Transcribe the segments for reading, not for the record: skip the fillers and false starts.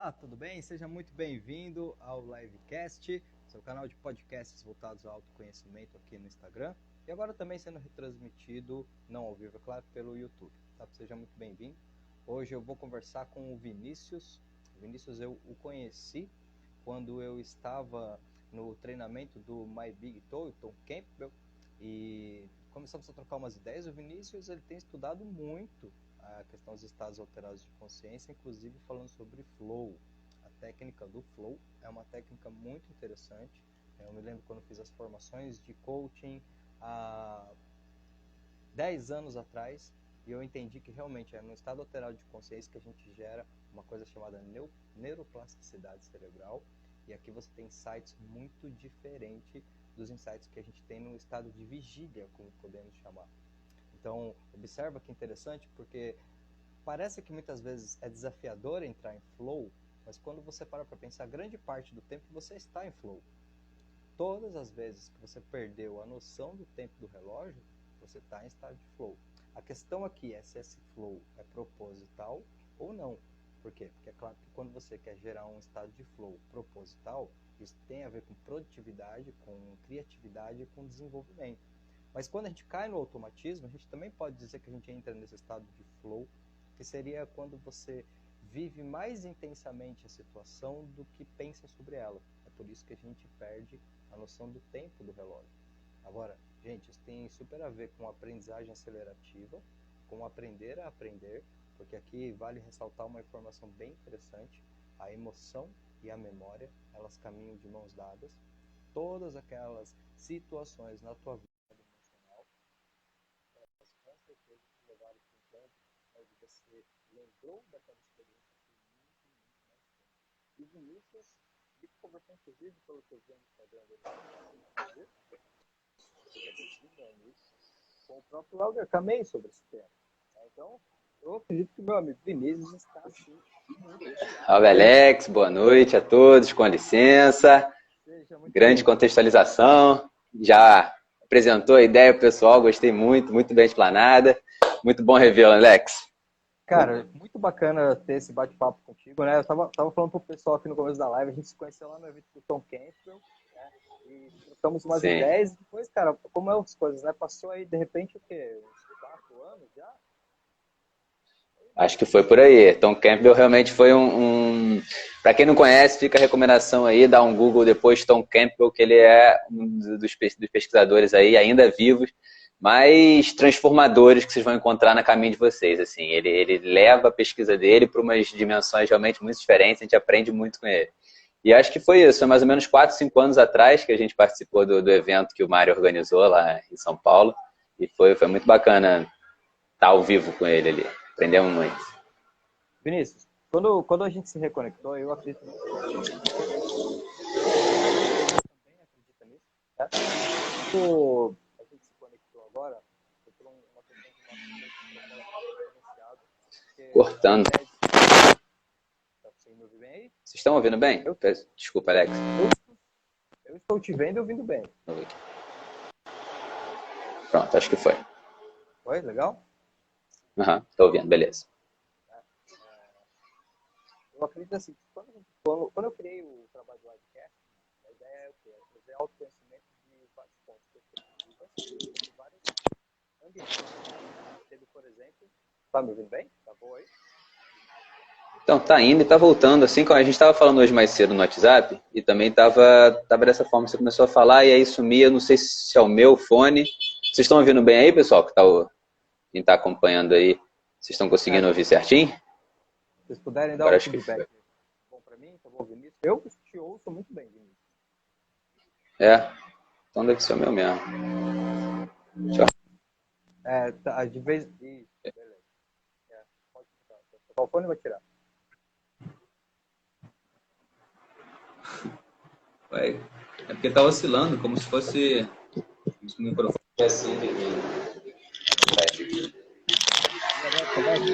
Olá, tudo bem? Seja muito bem-vindo ao Livecast, seu canal de podcasts voltados ao autoconhecimento aqui no Instagram. E agora também sendo retransmitido, não ao vivo, é claro, pelo YouTube. Tá? Seja muito bem-vindo. Hoje eu vou conversar com o Vinícius. O Vinícius eu o conheci quando eu estava no treinamento do My Big Toe, Tom Campbell, e começamos a trocar umas ideias. O Vinícius ele tem estudado muito a questão dos estados alterados de consciência, inclusive falando sobre flow. A técnica do flow é uma técnica muito interessante. Eu me lembro quando fiz as formações de coaching há 10 anos atrás, e eu entendi que realmente é no estado alterado de consciência que a gente gera uma coisa chamada neuroplasticidade cerebral, e aqui você tem insights muito diferentes dos insights que a gente tem no estado de vigília, como podemos chamar. Então, observa que interessante, porque parece que muitas vezes é desafiador entrar em flow, mas quando você para pensar, grande parte do tempo você está em flow. Todas as vezes que você perdeu a noção do tempo do relógio, você está em estado de flow. A questão aqui é se esse flow é proposital ou não. Por quê? Porque é claro que quando você quer gerar um estado de flow proposital, isso tem a ver com produtividade, com criatividade e com desenvolvimento. Mas quando a gente cai no automatismo, a gente também pode dizer que a gente entra nesse estado de flow, que seria quando você vive mais intensamente a situação do que pensa sobre ela. É por isso que a gente perde a noção do tempo do relógio. Agora, gente, isso tem super a ver com aprendizagem acelerativa, com aprender a aprender, porque aqui vale ressaltar uma informação bem interessante. A emoção e a memória, elas caminham de mãos dadas. Todas aquelas situações na tua vida, com certeza te levaram para um ponto onde você lembrou daquela experiência por muito mais tempo. E o Vinícius, ele conversou inclusive pelo que eu vi no Instagram dele, com o próprio Helder Camei sobre esse tema. Então, eu acredito que o meu amigo Vinícius está assim. Salve, Alex, boa noite a todos, com licença. Grande contextualização, já apresentou a ideia pro pessoal, gostei muito, muito bem explanada. Muito bom revê-lo, Alex. Cara, muito bacana ter esse bate-papo contigo, né? Eu tava falando pro pessoal aqui no começo da live, a gente se conheceu lá no evento do Tom Campbell, né? E trocamos umas ideias, e depois, cara, como é as coisas, né? Passou aí, de repente, o quê? Uns 4 anos já? Acho que foi por aí. Tom Campbell realmente foi Para quem não conhece, fica a recomendação aí, dá um Google depois, Tom Campbell, que ele é um dos pesquisadores aí, ainda vivos, mais transformadores que vocês vão encontrar no caminho de vocês. Assim, ele leva a pesquisa dele para umas dimensões realmente muito diferentes, a gente aprende muito com ele. E acho que foi isso, foi mais ou menos 4, 5 anos atrás que a gente participou do evento que o Mário organizou lá em São Paulo, e foi muito bacana estar ao vivo com ele ali. Aprendemos muito. Vinícius, quando a gente se reconectou, eu acredito nisso. Também acredita nisso, tá? Quando a gente se conectou agora, foi por uma questão de diferenciado. Cortando. Tá conseguindo me ouvir bem aí? Vocês estão ouvindo bem? Desculpa, Alex. Eu estou te vendo e ouvindo bem. Pronto, acho que foi. Foi? Legal? Aham, estou ouvindo, beleza. Eu acredito assim, quando eu criei o trabalho do podcast, a ideia é o quê? É trazer autoconhecimento de vários pontos de perspectiva, de vários ambientes. Teve, por exemplo, tá me ouvindo bem? Tá boa aí? Então, tá indo e tá voltando, assim como a gente estava falando hoje mais cedo no WhatsApp, e também tava dessa forma, você começou a falar e aí sumia, não sei se é o meu fone. Vocês estão ouvindo bem aí, pessoal, quem tá acompanhando aí? Vocês estão conseguindo ouvir certinho? Se vocês puderem dar um feedback bom para mim, tá bom, Vinícius? Eu te ouço muito bem, Vinícius. Então deve ser o meu mesmo. Tchau. Tá, de vez... Isso, beleza. Pode tirar. Qual fone vai tirar? É porque tá oscilando, como se fosse o microfone assim.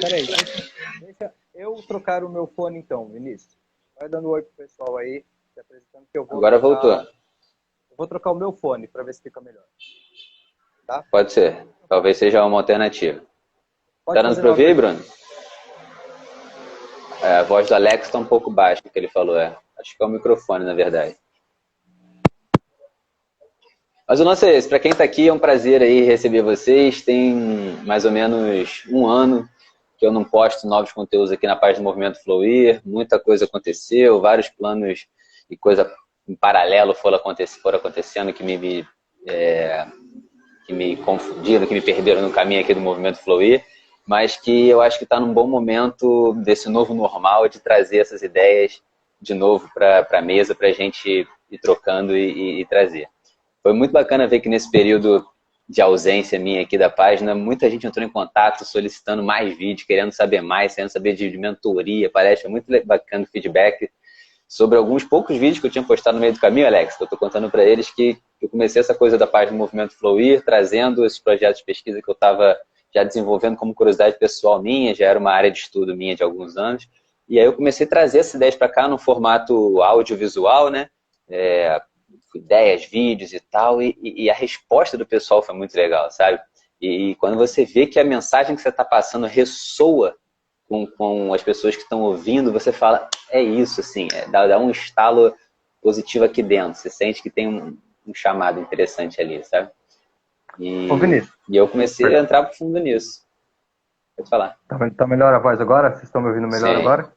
Peraí, deixa eu trocar o meu fone então, Vinícius. Vai dando oi pro pessoal aí, se apresentando que eu vou. Agora voltou. Eu vou trocar o meu fone para ver se fica melhor. Tá? Pode ser. Talvez seja uma alternativa. Tá dando para ouvir aí, Bruno? A voz do Alex está um pouco baixa, o que ele falou. Acho que é o microfone, na verdade. Mas o lance é esse. Para quem está aqui, é um prazer aí receber vocês. Tem mais ou menos um ano que eu não posto novos conteúdos aqui na página do Movimento Fluir. Muita coisa aconteceu, vários planos e coisa em paralelo foram acontecendo que me confundiram, que me perderam no caminho aqui do Movimento Fluir, mas que eu acho que está num bom momento desse novo normal de trazer essas ideias de novo para a mesa, para a gente ir trocando e trazer. Foi muito bacana ver que nesse período de ausência minha aqui da página, muita gente entrou em contato solicitando mais vídeos, querendo saber mais, querendo saber de mentoria, palestra, muito bacana o feedback sobre alguns poucos vídeos que eu tinha postado no meio do caminho, Alex, que eu estou contando para eles que eu comecei essa coisa da página do Movimento Fluir, trazendo esses projetos de pesquisa que eu estava já desenvolvendo como curiosidade pessoal minha, já era uma área de estudo minha de alguns anos, e aí eu comecei a trazer essas ideias para cá no formato audiovisual, né? Ideias, vídeos e tal, e a resposta do pessoal foi muito legal, sabe? E quando você vê que a mensagem que você está passando ressoa com as pessoas que estão ouvindo, você fala, é isso, assim, dá um estalo positivo aqui dentro, você sente que tem um chamado interessante ali, sabe? E eu comecei a entrar profundo nisso. Pode falar. Tá melhor a voz agora? Vocês estão me ouvindo melhor agora?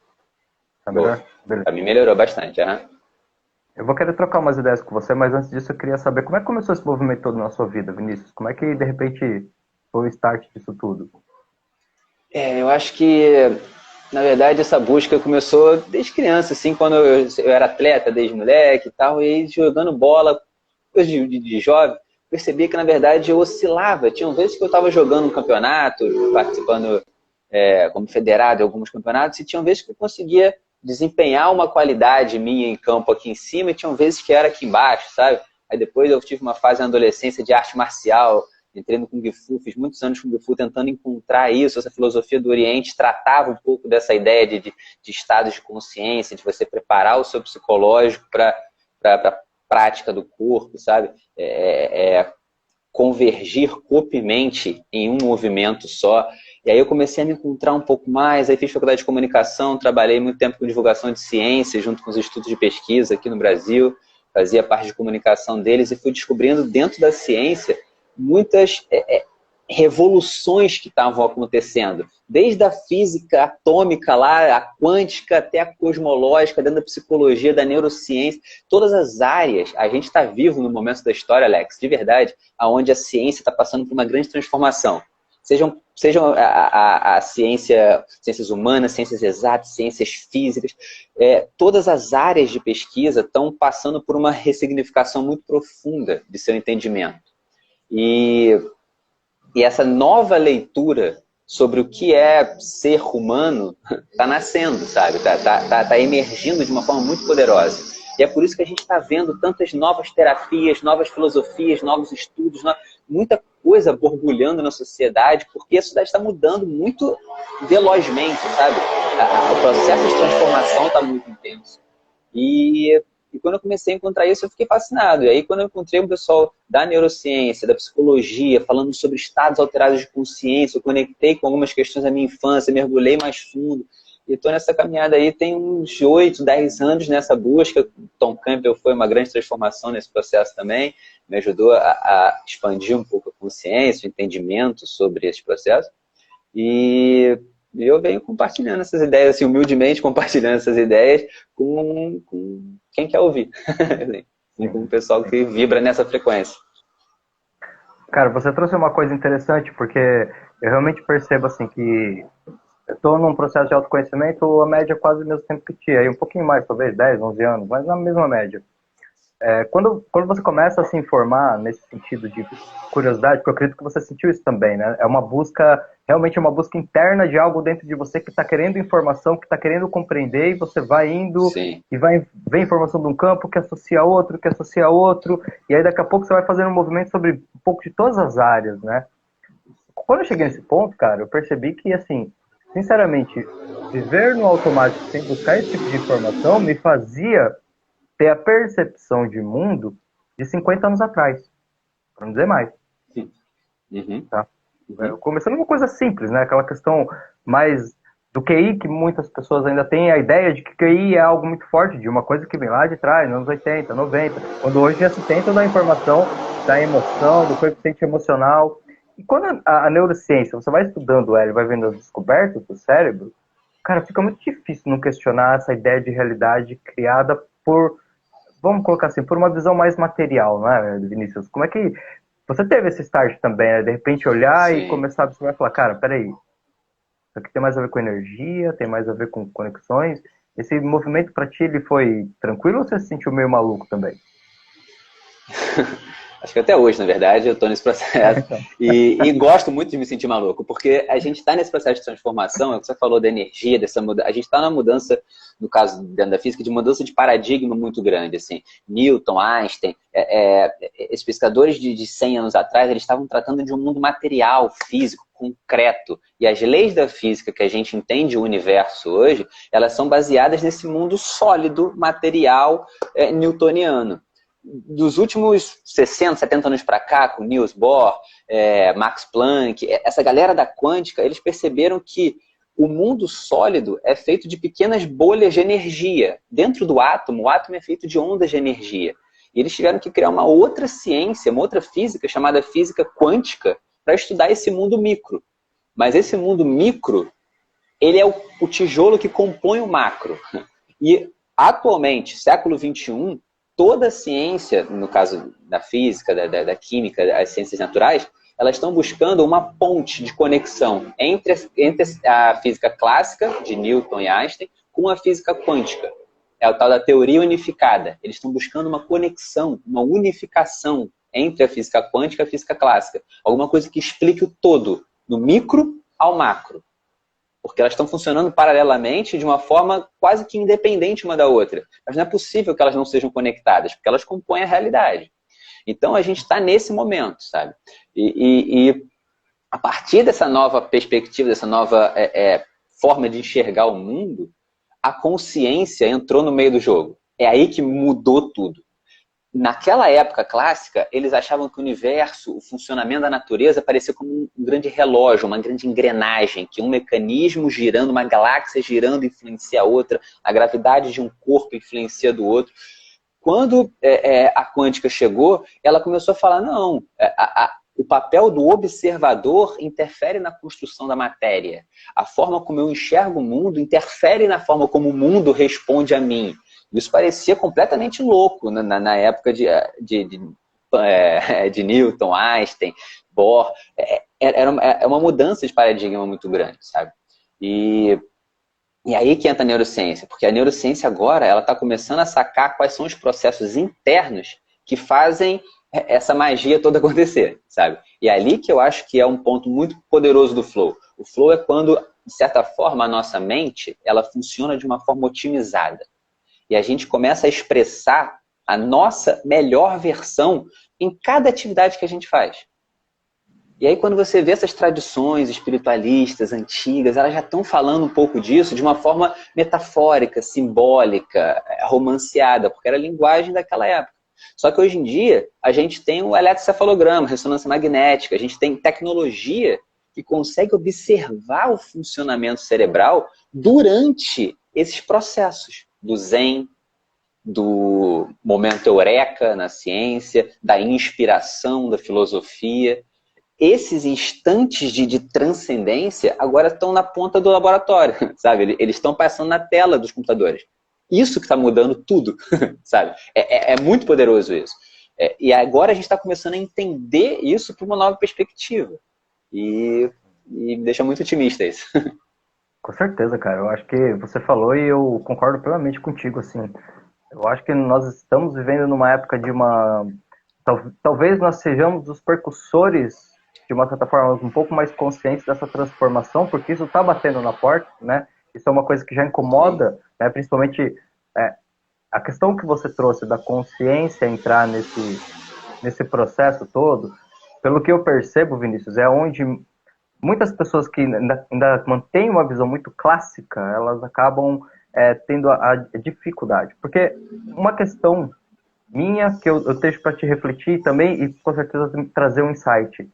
Tá melhor? Pra mim melhorou bastante, Eu vou querer trocar umas ideias com você, mas antes disso eu queria saber como é que começou esse movimento todo na sua vida, Vinícius? Como é que, de repente, foi o start disso tudo? Eu acho que, na verdade, essa busca começou desde criança, assim, quando eu era atleta, desde moleque e tal, e jogando bola, coisa de jovem, percebi que, na verdade, eu oscilava. Tinham vezes que eu estava jogando um campeonato, participando como federado em alguns campeonatos, e tinham vezes que eu conseguia desempenhar uma qualidade minha em campo aqui em cima, e tinham vezes que era aqui embaixo, sabe? Aí depois eu tive uma fase na adolescência de arte marcial, entrei no Kung Fu, fiz muitos anos de Kung Fu tentando encontrar isso, essa filosofia do Oriente tratava um pouco dessa ideia de estados de consciência, de você preparar o seu psicológico para a prática do corpo, sabe? Convergir corpo e mente em um movimento só. E aí eu comecei a me encontrar um pouco mais, aí fiz faculdade de comunicação, trabalhei muito tempo com divulgação de ciência, junto com os institutos de pesquisa aqui no Brasil, fazia parte de comunicação deles e fui descobrindo dentro da ciência muitas revoluções que estavam acontecendo, desde a física atômica lá, a quântica, até a cosmológica, dentro da psicologia, da neurociência, todas as áreas. A gente está vivo no momento da história, Alex, de verdade, onde a ciência está passando por uma grande transformação. Sejam a ciência, ciências humanas, ciências exatas, ciências físicas, todas as áreas de pesquisa estão passando por uma ressignificação muito profunda de seu entendimento. E essa nova leitura sobre o que é ser humano está nascendo, sabe? Tá emergindo de uma forma muito poderosa. E é por isso que a gente está vendo tantas novas terapias, novas filosofias, novos estudos, muita coisa borbulhando na sociedade, porque a sociedade está mudando muito velozmente, sabe? O processo de transformação está muito intenso. E quando eu comecei a encontrar isso, eu fiquei fascinado. E aí, quando eu encontrei um pessoal da neurociência, da psicologia, falando sobre estados alterados de consciência, eu conectei com algumas questões da minha infância, mergulhei mais fundo. E estou nessa caminhada aí, tem uns 8, 10 anos nessa busca. Tom Campbell foi uma grande transformação nesse processo também. Me ajudou a expandir um pouco a consciência, o entendimento sobre esse processo. E eu venho compartilhando essas ideias, assim, humildemente compartilhando essas ideias com quem quer ouvir. Com o pessoal que vibra nessa frequência. Cara, você trouxe uma coisa interessante, porque eu realmente percebo assim que eu estou num processo de autoconhecimento, a média é quase o mesmo tempo que tinha, aí um pouquinho mais, talvez 10, 11 anos, mas na mesma média. Quando você começa a se informar nesse sentido de curiosidade, porque eu acredito que você sentiu isso também, né? Realmente é uma busca interna de algo dentro de você que está querendo informação, que está querendo compreender, e você vai indo. Sim. E vem informação de um campo que associa a outro, e aí daqui a pouco você vai fazendo um movimento sobre um pouco de todas as áreas, né? Quando eu cheguei nesse ponto, cara, eu percebi que, assim, sinceramente, viver no automático sem buscar esse tipo de informação me fazia ter a percepção de mundo de 50 anos atrás, para não dizer mais. Uhum. Tá? Começando uma coisa simples, né? Aquela questão mais do QI, que muitas pessoas ainda têm a ideia de que QI é algo muito forte, de uma coisa que vem lá de trás, nos anos 80, 90, quando hoje já se tem toda a informação da emoção, do coeficiente emocional. E quando a neurociência, você vai estudando ela e vai vendo as descobertas do cérebro, cara, fica muito difícil não questionar essa ideia de realidade criada por, vamos colocar assim, por uma visão mais material, não é, Vinícius? Como é que você teve esse start também, né? De repente olhar Sim. e começar a observar e falar, cara, peraí, isso aqui tem mais a ver com energia, tem mais a ver com conexões. Esse movimento para ti, ele foi tranquilo ou você se sentiu meio maluco também? Acho que até hoje, na verdade, eu estou nesse processo. E gosto muito de me sentir maluco, porque a gente está nesse processo de transformação, é o que você falou da energia, dessa mudança. A gente está na mudança, no caso dentro da física, de mudança de paradigma muito grande. Assim. Newton, Einstein, esses pesquisadores de 100 anos atrás, eles estavam tratando de um mundo material, físico, concreto. E as leis da física que a gente entende o universo hoje, elas são baseadas nesse mundo sólido, material, newtoniano. Dos últimos 60, 70 anos para cá, com Niels Bohr, Max Planck, essa galera da quântica, eles perceberam que o mundo sólido é feito de pequenas bolhas de energia. Dentro do átomo, o átomo é feito de ondas de energia. E eles tiveram que criar uma outra ciência, uma outra física, chamada física quântica, para estudar esse mundo micro. Mas esse mundo micro, ele é o tijolo que compõe o macro. E, atualmente, século XXI, toda a ciência, no caso da física, da química, as ciências naturais, elas estão buscando uma ponte de conexão entre a física clássica, de Newton e Einstein, com a física quântica. É o tal da teoria unificada. Eles estão buscando uma conexão, uma unificação entre a física quântica e a física clássica. Alguma coisa que explique o todo, do micro ao macro. Porque elas estão funcionando paralelamente de uma forma quase que independente uma da outra. Mas não é possível que elas não sejam conectadas, porque elas compõem a realidade. Então a gente está nesse momento, sabe? E a partir dessa nova perspectiva, dessa nova forma de enxergar o mundo, a consciência entrou no meio do jogo. É aí que mudou tudo. Naquela época clássica, eles achavam que o universo, o funcionamento da natureza, parecia como um grande relógio, uma grande engrenagem, que um mecanismo girando, uma galáxia girando influencia a outra, a gravidade de um corpo influencia do outro. Quando a quântica chegou, ela começou a falar, não, o papel do observador interfere na construção da matéria. A forma como eu enxergo o mundo interfere na forma como o mundo responde a mim. Isso parecia completamente louco na época de Newton, Einstein, Bohr. É uma mudança de paradigma muito grande, sabe? E aí que entra a neurociência, porque a neurociência agora ela está começando a sacar quais são os processos internos que fazem essa magia toda acontecer, sabe? E é ali que eu acho que é um ponto muito poderoso do flow. O flow é quando, de certa forma, a nossa mente ela funciona de uma forma otimizada. E a gente começa a expressar a nossa melhor versão em cada atividade que a gente faz. E aí quando você vê essas tradições espiritualistas antigas, elas já estão falando um pouco disso de uma forma metafórica, simbólica, romanceada, porque era a linguagem daquela época. Só que hoje em dia a gente tem o eletrocefalograma, ressonância magnética, a gente tem tecnologia que consegue observar o funcionamento cerebral durante esses processos. Do zen, do momento eureka na ciência, da inspiração, da filosofia. Esses instantes de transcendência agora estão na ponta do laboratório, sabe? Eles estão passando na tela dos computadores. Isso que está mudando tudo, sabe? É muito poderoso isso. E agora a gente está começando a entender isso por uma nova perspectiva. E me deixa muito otimista isso. Com certeza, cara. Eu acho que você falou e eu concordo plenamente contigo, assim. Eu acho que nós estamos vivendo numa época de uma... Talvez nós sejamos os percussores, de uma certa forma, um pouco mais conscientes dessa transformação, porque isso está batendo na porta, né? Isso é uma coisa que já incomoda, né? Principalmente a questão que você trouxe da consciência entrar nesse processo todo. Pelo que eu percebo, Vinícius, é onde muitas pessoas que ainda mantêm uma visão muito clássica, elas acabam tendo a dificuldade. Porque uma questão minha, que eu deixo para te refletir também, e com certeza trazer um insight.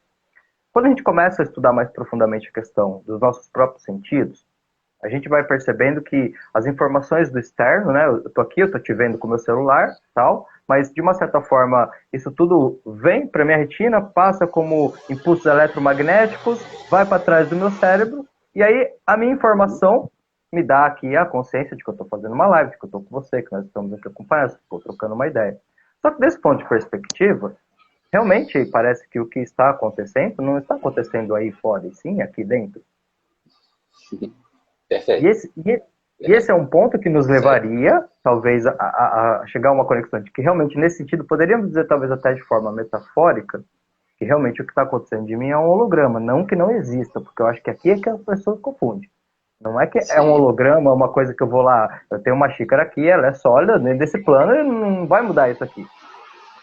Quando a gente começa a estudar mais profundamente a questão dos nossos próprios sentidos, A gente vai percebendo que as informações do externo, né? Eu tô aqui, eu tô te vendo com o meu celular, tal, mas de uma certa forma isso tudo vem para minha retina, passa como impulsos eletromagnéticos, vai para trás do meu cérebro, e aí a minha informação me dá aqui a consciência de que eu estou fazendo uma live, de que eu estou com você, que nós estamos aqui acompanhados, estou trocando uma ideia. Só que desse ponto de perspectiva, realmente parece que o que está acontecendo não está acontecendo aí fora, e sim aqui dentro. Perfeito. E esse é um ponto que nos levaria, talvez, a chegar a uma conexão de que realmente, nesse sentido, poderíamos dizer, talvez até de forma metafórica, que realmente o que está acontecendo de mim é um holograma, não que não exista, porque eu acho que aqui é que as pessoas confundem. Não é que é um holograma, uma coisa que eu vou lá, eu tenho uma xícara aqui, ela é sólida, dentro desse plano, e não vai mudar isso aqui.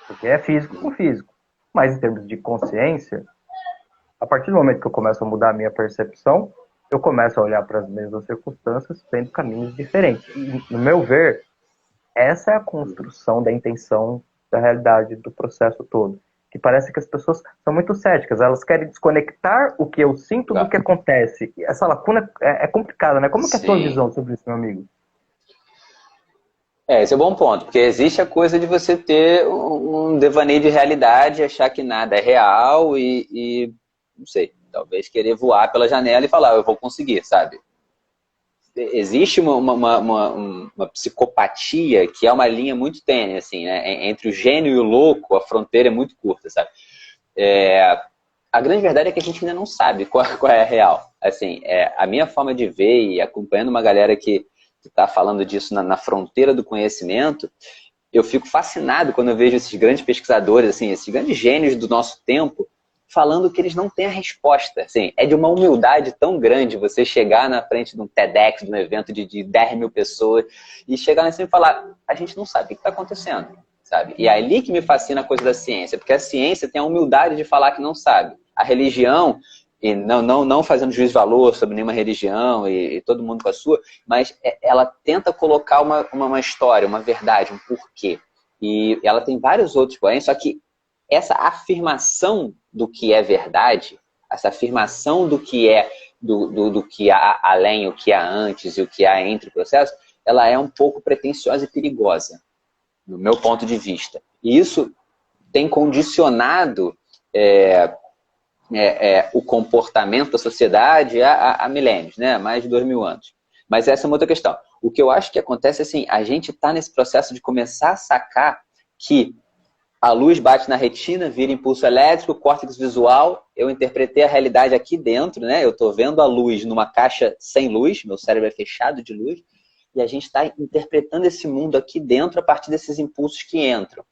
Porque é físico com físico. Mas em termos de consciência, a partir do momento que eu começo a mudar a minha percepção, eu começo a olhar para as mesmas circunstâncias tendo caminhos diferentes. E, no meu ver, essa é a construção da intenção da realidade, do processo todo. Que parece que as pessoas são muito céticas, elas querem desconectar o que eu sinto do que acontece. E essa lacuna é complicada, né? Como que é a tua visão sobre isso, meu amigo? Esse é um bom ponto, porque existe a coisa de você ter um devaneio de realidade, achar que nada é real e não sei, talvez querer voar pela janela e falar, eu vou conseguir, sabe? Existe uma psicopatia que é uma linha muito tênue, assim, né? Entre o gênio e o louco, a fronteira é muito curta, sabe? A grande verdade é que a gente ainda não sabe qual é a real. Assim, a minha forma de ver e acompanhando uma galera que está falando disso na fronteira do conhecimento, eu fico fascinado quando eu vejo esses grandes pesquisadores, assim, esses grandes gênios do nosso tempo, falando que eles não têm a resposta. Assim, é de uma humildade tão grande você chegar na frente de um TEDx, de um evento de 10 mil pessoas, e chegar lá em cima e falar, a gente não sabe o que está acontecendo, sabe? E é ali que me fascina a coisa da ciência, porque a ciência tem a humildade de falar que não sabe. A religião, e não fazendo juízo de valor sobre nenhuma religião e todo mundo com a sua, mas ela tenta colocar uma história, uma verdade, um porquê. E ela tem vários outros porém, só que essa afirmação do que é verdade, essa afirmação do que é do que há além, o que há antes e o que há entre o processo, ela é um pouco pretensiosa e perigosa, no meu ponto de vista. E isso tem condicionado o comportamento da sociedade há milênios, né? Mais de 2000 anos. Mas essa é uma outra questão. O que eu acho que acontece é assim, a gente está nesse processo de começar a sacar que a luz bate na retina, vira impulso elétrico, córtex visual, eu interpretei a realidade aqui dentro, né? Eu estou vendo a luz numa caixa sem luz, meu cérebro é fechado de luz, e a gente está interpretando esse mundo aqui dentro a partir desses impulsos que entram.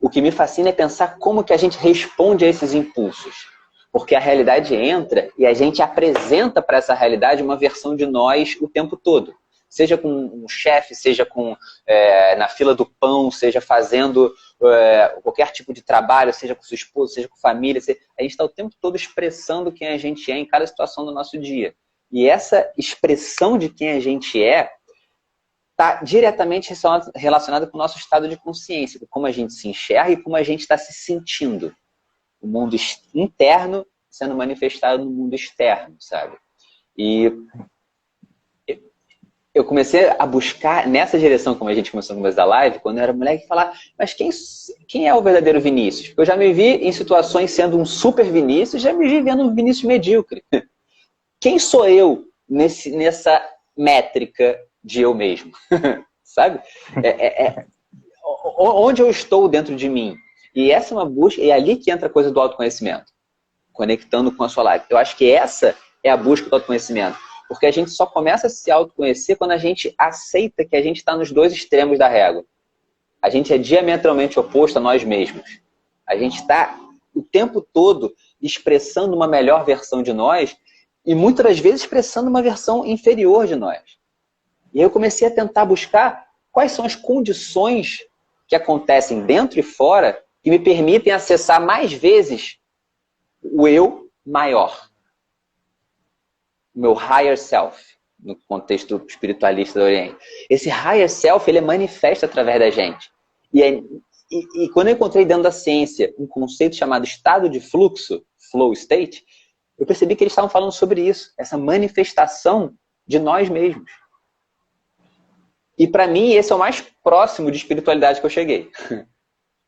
O que me fascina é pensar como que a gente responde a esses impulsos. Porque a realidade entra e a gente apresenta para essa realidade uma versão de nós o tempo todo. Seja com um chefe, seja na fila do pão, seja fazendo qualquer tipo de trabalho, seja com sua esposa, seja com família. A gente está o tempo todo expressando quem a gente é em cada situação do nosso dia. E essa expressão de quem a gente está diretamente relacionada com o nosso estado de consciência, com como a gente se enxerga e como a gente está se sentindo. O mundo interno sendo manifestado no mundo externo, sabe? E eu comecei a buscar nessa direção, como a gente começou no começo da live, quando eu era moleque, falar, mas quem é o verdadeiro Vinícius? Eu já me vi em situações sendo um super Vinícius, já me vi vendo um Vinícius medíocre. Quem sou eu nessa métrica de eu mesmo? Sabe? Onde eu estou dentro de mim? E essa é uma busca, e é ali que entra a coisa do autoconhecimento, conectando com a sua live. Eu acho que essa é a busca do autoconhecimento. Porque a gente só começa a se autoconhecer quando a gente aceita que a gente está nos dois extremos da régua. A gente é diametralmente oposto a nós mesmos. A gente está o tempo todo expressando uma melhor versão de nós e muitas das vezes expressando uma versão inferior de nós. E aí eu comecei a tentar buscar quais são as condições que acontecem dentro e fora que me permitem acessar mais vezes o eu maior. O meu higher self, no contexto espiritualista do Oriente. Esse higher self, ele é manifesto através da gente. E quando eu encontrei dentro da ciência um conceito chamado estado de fluxo, flow state, eu percebi que eles estavam falando sobre isso, essa manifestação de nós mesmos. E para mim, esse é o mais próximo de espiritualidade que eu cheguei.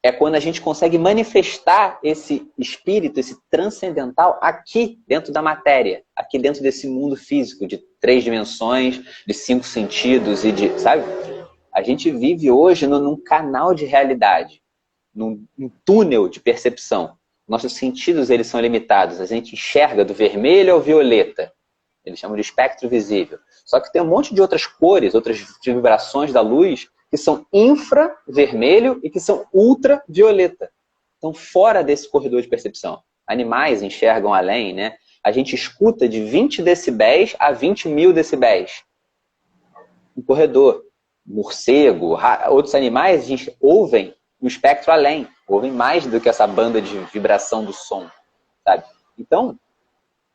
É quando a gente consegue manifestar esse espírito, esse transcendental, aqui dentro da matéria, aqui dentro desse mundo físico, de 3 dimensões, de 5 sentidos e de, sabe? A gente vive hoje num canal de realidade, num túnel de percepção. Nossos sentidos, eles são limitados. A gente enxerga do vermelho ao violeta. Eles chamam de espectro visível. Só que tem um monte de outras cores, outras vibrações da luz, que são infravermelho e que são ultravioleta. Então, fora desse corredor de percepção. Animais enxergam além, né? A gente escuta de 20 decibéis a 20 mil decibéis. Um corredor. Morcego, outros animais, a gente ouvem o espectro além. Ouvem mais do que essa banda de vibração do som, sabe? Então,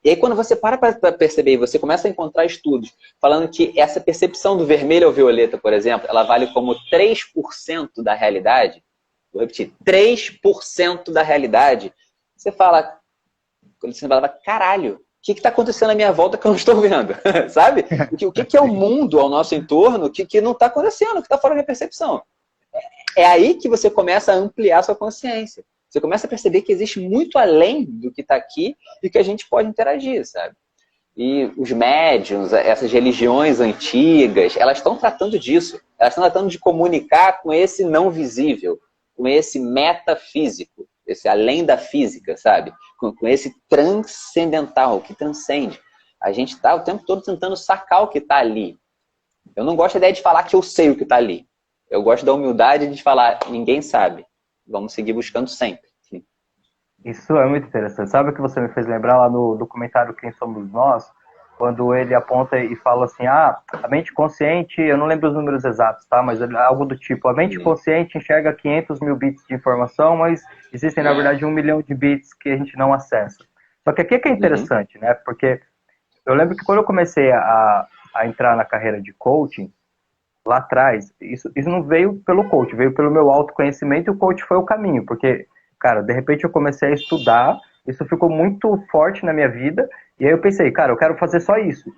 e aí quando você para perceber e você começa a encontrar estudos falando que essa percepção do vermelho ao violeta, por exemplo, ela vale como 3% da realidade, vou repetir, 3% da realidade, você fala, caralho, o que está acontecendo à minha volta que eu não estou vendo? Sabe? O que é o mundo ao nosso entorno que não está acontecendo, que está fora da minha percepção? É aí que você começa a ampliar a sua consciência. Você começa a perceber que existe muito além do que está aqui e que a gente pode interagir, sabe? E os médiuns, essas religiões antigas, elas estão tratando disso. Elas estão tratando de comunicar com esse não visível, com esse metafísico, esse além da física, sabe? Com esse transcendental, que transcende. A gente está o tempo todo tentando sacar o que está ali. Eu não gosto da ideia de falar que eu sei o que está ali. Eu gosto da humildade de falar, ninguém sabe. Vamos seguir buscando sempre. Isso é muito interessante. Sabe o que você me fez lembrar lá no documentário Quem Somos Nós? Quando ele aponta e fala assim, a mente consciente, eu não lembro os números exatos, tá? Mas algo do tipo, a mente consciente enxerga 500 mil bits de informação, mas existem, na verdade, 1 milhão de bits que a gente não acessa. Só que aqui é que é interessante, né? Porque eu lembro que quando eu comecei a entrar na carreira de coaching, lá atrás, isso não veio pelo coach, veio pelo meu autoconhecimento e o coach foi o caminho, porque, cara, de repente eu comecei a estudar, isso ficou muito forte na minha vida, e aí eu pensei, cara, eu quero fazer só isso.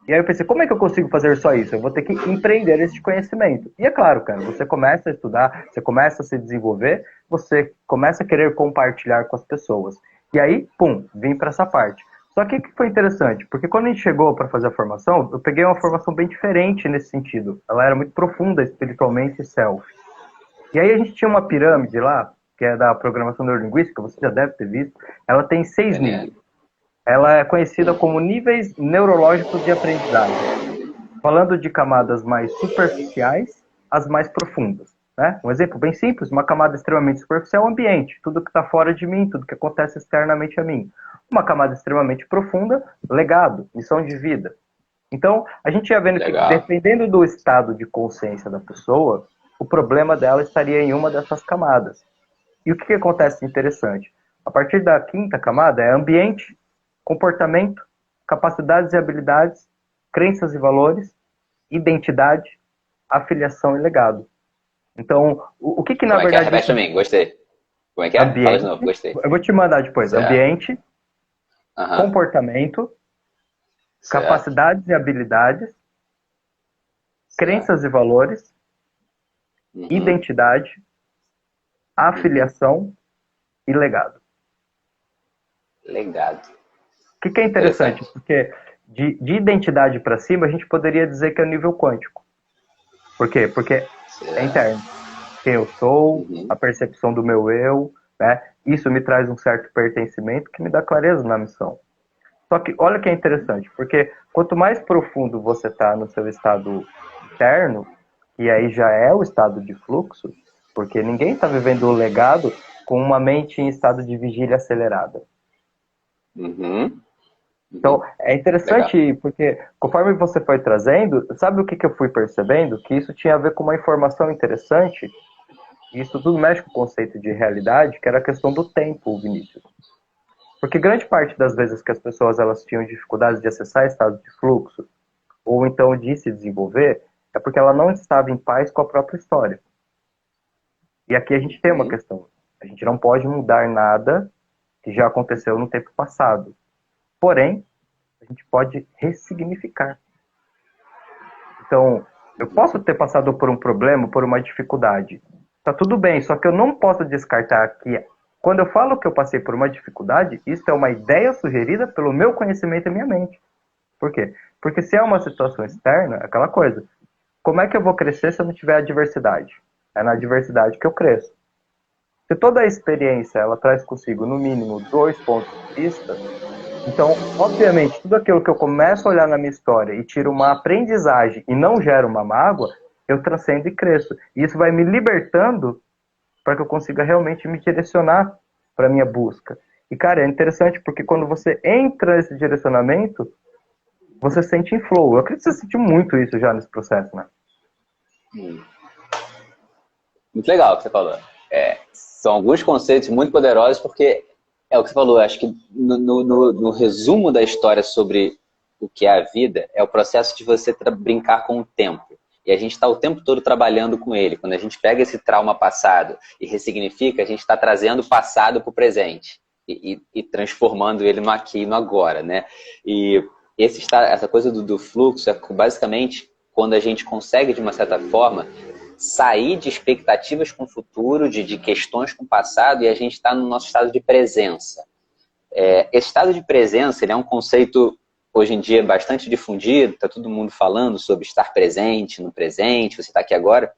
E aí eu pensei, como é que eu consigo fazer só isso? Eu vou ter que empreender esse conhecimento. E é claro, cara, você começa a estudar, você começa a se desenvolver, você começa a querer compartilhar com as pessoas. E aí, pum, vim para essa parte. Só que o que foi interessante? Porque quando a gente chegou para fazer a formação, eu peguei uma formação bem diferente nesse sentido. Ela era muito profunda espiritualmente e self. E aí a gente tinha uma pirâmide lá, que é da programação neurolinguística, você já deve ter visto. Ela tem 6 níveis. Ela é conhecida como níveis neurológicos de aprendizagem. Falando de camadas mais superficiais às mais profundas. Né? Um exemplo bem simples, uma camada extremamente superficial é o ambiente. Tudo que está fora de mim, tudo que acontece externamente a mim. Uma camada extremamente profunda, legado, missão de vida. Então, a gente ia vendo que, dependendo do estado de consciência da pessoa, o problema dela estaria em uma dessas camadas. E o que acontece de interessante? A partir da 5ª camada é ambiente, comportamento, capacidades e habilidades, crenças e valores, identidade, afiliação e legado. Então, o que na verdade... Repete pra mim, gostei. Como é que é? Ambiente, fala de novo, gostei. Eu vou te mandar depois. Certo. Ambiente, comportamento, certo. Capacidades e habilidades, certo. Crenças e valores, identidade, afiliação e legado. Legado. O que é interessante? Porque de identidade para cima, a gente poderia dizer que é nível quântico. Por quê? Porque é interno. Quem eu sou, a percepção do meu eu, né? Isso me traz um certo pertencimento que me dá clareza na missão. Só que olha que é interessante, porque quanto mais profundo você está no seu estado interno, e aí já é o estado de fluxo, porque ninguém está vivendo o legado com uma mente em estado de vigília acelerada. Então, é interessante. Legal. Porque conforme você foi trazendo, sabe o que eu fui percebendo? Que isso tinha a ver com uma informação interessante, e isso tudo mexe com o conceito de realidade, que era a questão do tempo, Vinícius. Porque grande parte das vezes que as pessoas elas tinham dificuldades de acessar estados de fluxo, ou então de se desenvolver, é porque ela não estava em paz com a própria história. E aqui a gente tem uma questão. A gente não pode mudar nada que já aconteceu no tempo passado. Porém, a gente pode ressignificar. Então, eu posso ter passado por um problema, por uma dificuldade. Tá tudo bem, só que eu não posso descartar que quando eu falo que eu passei por uma dificuldade, isso é uma ideia sugerida pelo meu conhecimento e minha mente. Por quê? Porque se é uma situação externa, é aquela coisa. Como é que eu vou crescer se eu não tiver adversidade? É na adversidade que eu cresço. Se toda a experiência ela traz consigo, no mínimo, 2 pontos de vista, então, obviamente, tudo aquilo que eu começo a olhar na minha história e tiro uma aprendizagem e não gero uma mágoa, eu transcendo e cresço. E isso vai me libertando para que eu consiga realmente me direcionar para a minha busca. E, cara, é interessante porque quando você entra nesse direcionamento, você sente em flow. Eu acredito que você sentiu muito isso já nesse processo, né? Muito legal o que você falou. São alguns conceitos muito poderosos, porque é o que você falou. Acho que no resumo da história sobre o que é a vida, é o processo de você brincar com o tempo. E a gente está o tempo todo trabalhando com ele. Quando a gente pega esse trauma passado e ressignifica, a gente está trazendo o passado para o presente e transformando ele no aqui e no agora, né? E essa coisa do fluxo é basicamente quando a gente consegue, de uma certa forma, sair de expectativas com o futuro, de questões com o passado, e a gente está no nosso estado de presença. Esse estado de presença, ele é um conceito, hoje em dia, bastante difundido, está todo mundo falando sobre estar presente no presente, você está aqui agora,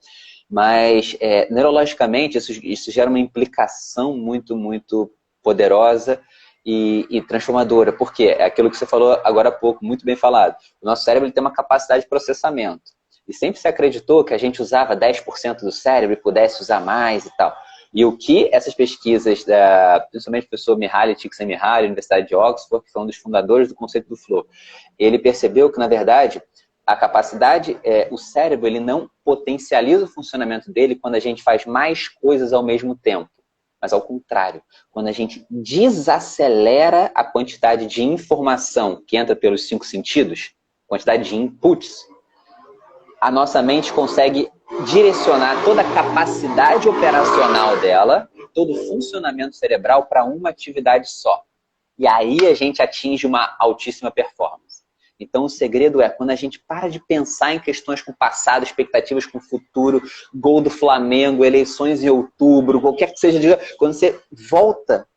mas neurologicamente isso gera uma implicação muito, muito poderosa e transformadora. Por quê? É aquilo que você falou agora há pouco, muito bem falado. O nosso cérebro ele tem uma capacidade de processamento. E sempre se acreditou que a gente usava 10% do cérebro e pudesse usar mais e tal. E o que essas pesquisas, principalmente o professor Mihaly Csikszentmihalyi, da Universidade de Oxford, que foi um dos fundadores do conceito do flow, ele percebeu que, na verdade, a capacidade, o cérebro, ele não potencializa o funcionamento dele quando a gente faz mais coisas ao mesmo tempo. Mas ao contrário, quando a gente desacelera a quantidade de informação que entra pelos 5 sentidos, quantidade de inputs, a nossa mente consegue direcionar toda a capacidade operacional dela, todo o funcionamento cerebral para uma atividade só. E aí a gente atinge uma altíssima performance. Então o segredo é quando a gente para de pensar em questões com o passado, expectativas com o futuro, gol do Flamengo, eleições em outubro, qualquer que seja, quando você volta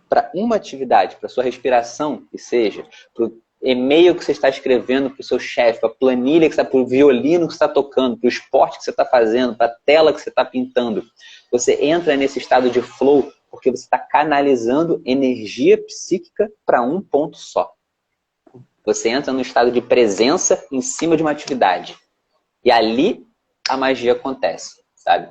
para uma atividade, para sua respiração, que seja, para o e-mail que você está escrevendo para o seu chefe, para a planilha que você está, para o violino que você está tocando, para o esporte que você está fazendo, para a tela que você está pintando. Você entra nesse estado de flow porque você está canalizando energia psíquica para um ponto só. Você entra no estado de presença em cima de uma atividade. E ali a magia acontece, sabe?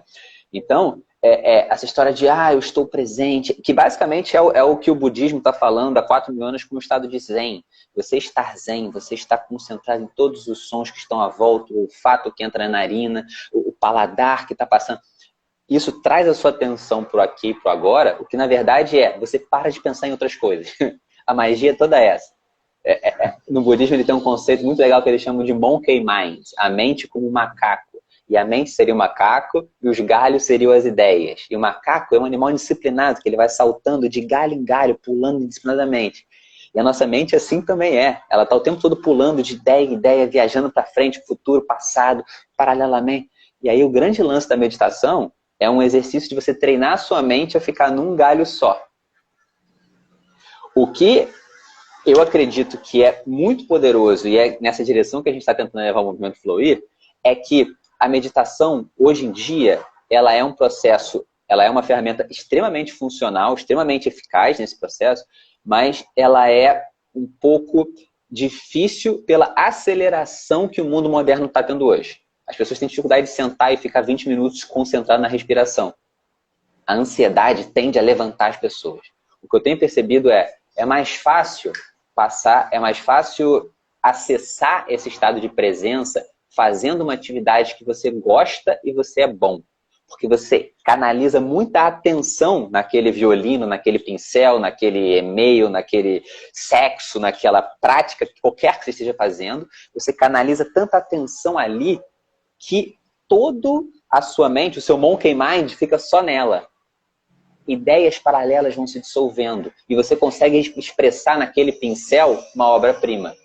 Então, essa história de eu estou presente, que basicamente é o que o budismo está falando há 4 mil anos como estado de zen. Você estar zen, você está concentrado em todos os sons que estão à volta, o olfato que entra na narina, o paladar que está passando. Isso traz a sua atenção para o aqui e para o agora, o que na verdade você para de pensar em outras coisas. A magia é toda essa. No budismo ele tem um conceito muito legal que eles chamam de monkey mind, a mente como um macaco. E a mente seria o macaco e os galhos seriam as ideias. E o macaco é um animal indisciplinado, que ele vai saltando de galho em galho, pulando indisciplinadamente. E a nossa mente assim também é. Ela está o tempo todo pulando de ideia em ideia, viajando para frente, futuro, passado, paralelamente. E aí o grande lance da meditação é um exercício de você treinar a sua mente a ficar num galho só. O que eu acredito que é muito poderoso, e é nessa direção que a gente está tentando levar o movimento Fluir, é que a meditação, hoje em dia, ela é um processo, ela é uma ferramenta extremamente funcional, extremamente eficaz nesse processo, mas ela é um pouco difícil pela aceleração que o mundo moderno está tendo hoje. As pessoas têm dificuldade de sentar e ficar 20 minutos concentrado na respiração. A ansiedade tende a levantar as pessoas. O que eu tenho percebido é mais fácil é mais fácil acessar esse estado de presença fazendo uma atividade que você gosta e você é bom. Porque você canaliza muita atenção naquele violino, naquele pincel, naquele e-mail, naquele sexo, naquela prática, qualquer que você esteja fazendo. Você canaliza tanta atenção ali que toda a sua mente, o seu monkey mind, fica só nela. Ideias paralelas vão se dissolvendo e você consegue expressar naquele pincel uma obra-prima.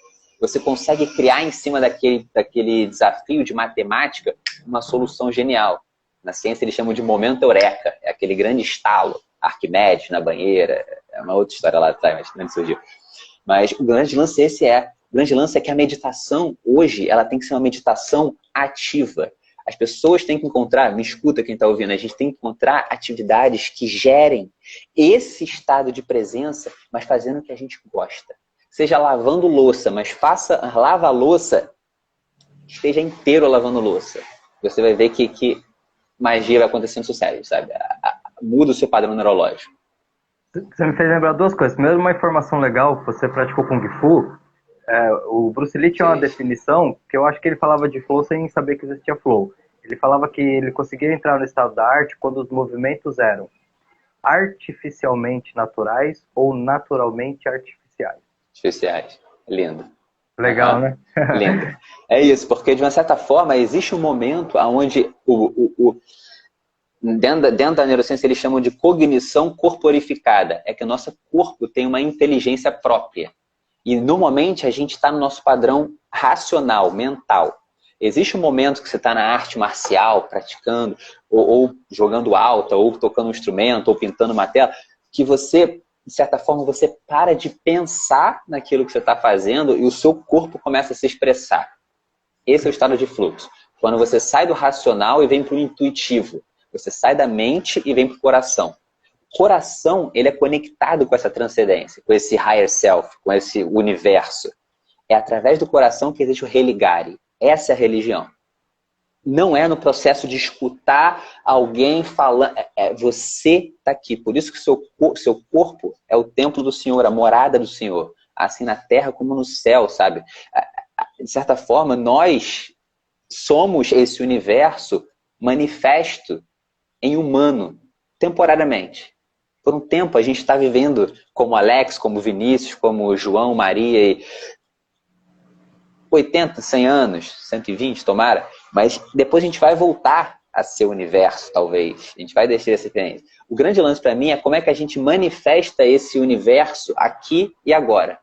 você consegue criar em cima daquele desafio de matemática uma solução genial. Na ciência eles chamam de momento eureka, é aquele grande estalo. Arquimedes na banheira, é uma outra história lá atrás, mas não surgiu. Mas o grande lance o grande lance é que a meditação, hoje, ela tem que ser uma meditação ativa. As pessoas têm que encontrar, me escuta quem está ouvindo, a gente tem que encontrar atividades que gerem esse estado de presença, mas fazendo o que a gente gosta. Seja lavando louça, mas lava a louça, esteja inteiro lavando louça. Você vai ver que magia vai acontecer no seu cérebro, sabe? Muda o seu padrão neurológico. Você me fez lembrar duas coisas. Primeiro, uma informação legal, você praticou Kung Fu. O Bruce Lee tinha uma definição que eu acho que ele falava de flow sem saber que existia flow. Ele falava que ele conseguia entrar no estado da arte quando os movimentos eram artificialmente naturais ou naturalmente artificiais. Artificiais. Lindo. Legal, né? Lindo. É isso, porque de uma certa forma existe um momento onde dentro da neurociência eles chamam de cognição corporificada. É que o nosso corpo tem uma inteligência própria. E normalmente a gente está no nosso padrão racional, mental. Existe um momento que você está na arte marcial, praticando, ou jogando alta, ou tocando um instrumento, ou pintando uma tela, que você, de certa forma, você para de pensar naquilo que você está fazendo e o seu corpo começa a se expressar. Esse é o estado de fluxo. Quando você sai do racional e vem para o intuitivo. Você sai da mente e vem para o coração. O coração, ele é conectado com essa transcendência, com esse higher self, com esse universo. É através do coração que existe o religare. Essa é a religião. Não é no processo de escutar alguém falando. Você está aqui. Por isso que seu corpo é o templo do Senhor, a morada do Senhor. Assim na terra como no céu, sabe? De certa forma, nós somos esse universo manifesto em humano, temporariamente. Por um tempo a gente está vivendo como Alex, como Vinícius, como João, Maria, e 80, 100 anos, 120, tomara, mas depois a gente vai voltar a ser o universo, talvez. A gente vai deixar essa experiência. O grande lance para mim é como é que a gente manifesta esse universo aqui e agora.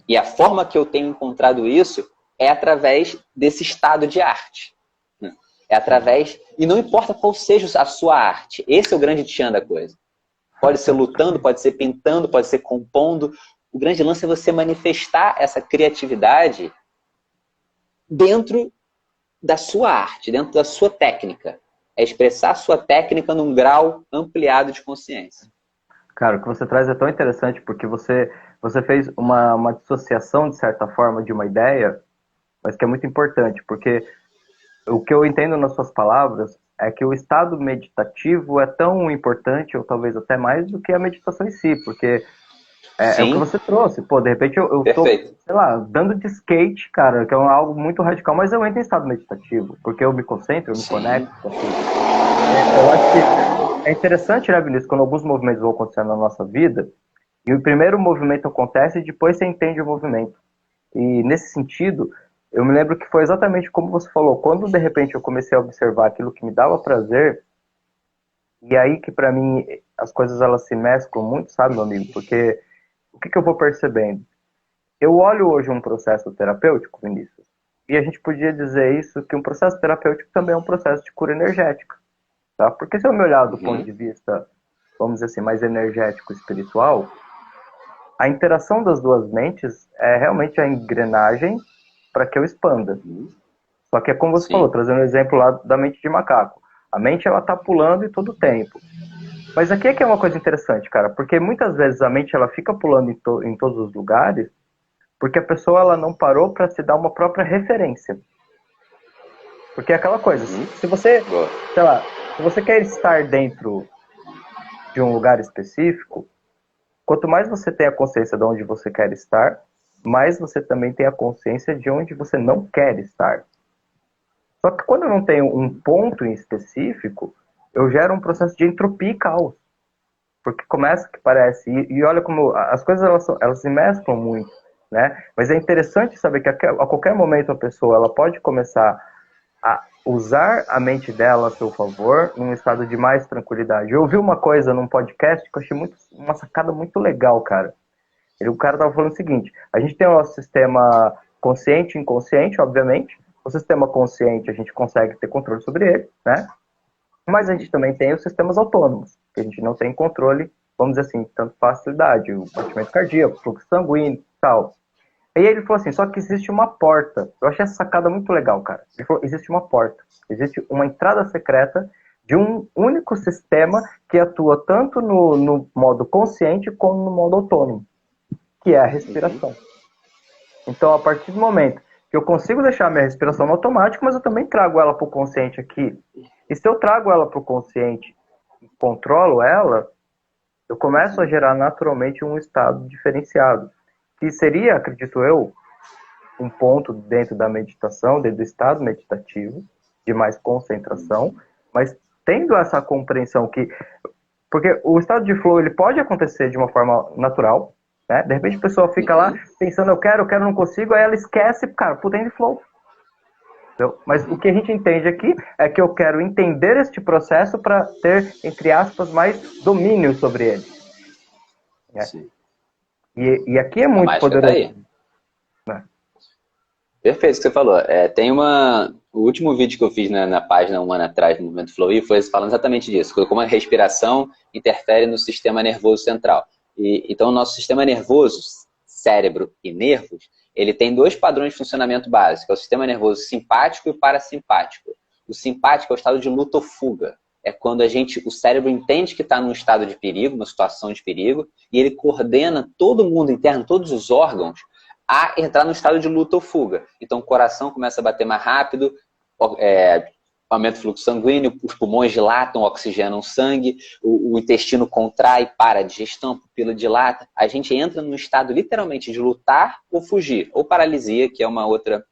E a forma que eu tenho encontrado isso é através desse estado de arte. É através... E não importa qual seja a sua arte. Esse é o grande tchan da coisa. Pode ser lutando, pode ser pintando, pode ser compondo. O grande lance é você manifestar essa criatividade dentro da sua arte, dentro da sua técnica. É expressar a sua técnica num grau ampliado de consciência. Cara, o que você traz é tão interessante porque você fez uma dissociação, de certa forma, de uma ideia, mas que é muito importante, porque o que eu entendo nas suas palavras é que o estado meditativo é tão importante, ou talvez até mais, do que a meditação em si, porque é o que você trouxe. Pô, de repente eu tô, sei lá, dando de skate, cara, que é algo muito radical, mas eu entro em estado meditativo, porque eu me concentro, eu me conecto. Assim. Eu acho que é interessante, né, Vinícius, quando alguns movimentos vão acontecendo na nossa vida, e o primeiro movimento acontece e depois você entende o movimento. E nesse sentido, eu me lembro que foi exatamente como você falou, quando de repente eu comecei a observar aquilo que me dava prazer, e aí que pra mim as coisas elas se mesclam muito, sabe, meu amigo? Porque o que eu vou percebendo? Eu olho hoje um processo terapêutico, Vinícius, e a gente podia dizer isso, que um processo terapêutico também é um processo de cura energética, tá? Porque se eu me olhar do ponto de vista, vamos dizer assim, mais energético e espiritual, a interação das duas mentes é realmente a engrenagem para que eu expanda. Só que é como você falou, trazendo um exemplo lá da mente de macaco. A mente, ela tá pulando em todo o tempo. Mas aqui é que é uma coisa interessante, cara, porque muitas vezes a mente, ela fica pulando em todos os lugares, porque a pessoa, ela não parou para se dar uma própria referência. Porque é aquela coisa, se você, sei lá, se você quer estar dentro de um lugar específico, quanto mais você tem a consciência de onde você quer estar, mais você também tem a consciência de onde você não quer estar. Só que quando eu não tenho um ponto em específico, eu gero um processo de entropia e caos. Porque começa que parece... E olha como as coisas elas se mesclam muito, né? Mas é interessante saber que a qualquer momento a pessoa ela pode começar a usar a mente dela a seu favor, num estado de mais tranquilidade. Eu ouvi uma coisa num podcast que eu achei uma sacada muito legal, cara. O cara estava falando o seguinte, a gente tem o nosso sistema consciente e inconsciente, obviamente. O sistema consciente, a gente consegue ter controle sobre ele, né? Mas a gente também tem os sistemas autônomos, que a gente não tem controle, vamos dizer assim, tanto facilidade, o batimento cardíaco, fluxo sanguíneo e tal. E aí ele falou assim, só que existe uma porta. Eu achei essa sacada muito legal, cara. Ele falou, existe uma porta, existe uma entrada secreta de um único sistema que atua tanto no modo consciente como no modo autônomo, que é a respiração. Então, a partir do momento que eu consigo deixar a minha respiração no automático, mas eu também trago ela para o consciente aqui. E se eu trago ela para o consciente e controlo ela, eu começo a gerar naturalmente um estado diferenciado, que seria, acredito eu, um ponto dentro da meditação, dentro do estado meditativo, de mais concentração, mas tendo essa compreensão que... Porque o estado de flow, ele pode acontecer de uma forma natural, né? De repente a pessoa fica lá pensando, eu quero, não consigo, aí ela esquece, cara, puta, de flow. Entendeu? Mas o que a gente entende aqui é que eu quero entender este processo para ter, entre aspas, mais domínio sobre ele. Né? Sim. E aqui é muito poderoso. Tá aí. Né? Perfeito o que você falou. Tem o último vídeo que eu fiz na página um ano atrás, no Movimento Flow, foi falando exatamente disso, como a respiração interfere no sistema nervoso central. Então, o nosso sistema nervoso, cérebro e nervos, ele tem dois padrões de funcionamento básico, é o sistema nervoso simpático e parasimpático. O simpático é o estado de luta ou fuga. É quando o cérebro entende que está num estado de perigo, uma situação de perigo, e ele coordena todo o mundo interno, todos os órgãos, a entrar no estado de luta ou fuga. Então, o coração começa a bater mais rápido, aumenta o fluxo sanguíneo, os pulmões dilatam, oxigenam o sangue, o intestino contrai, para a digestão, a pupila dilata. A gente entra num estado literalmente de lutar ou fugir, ou paralisia, que é uma outra...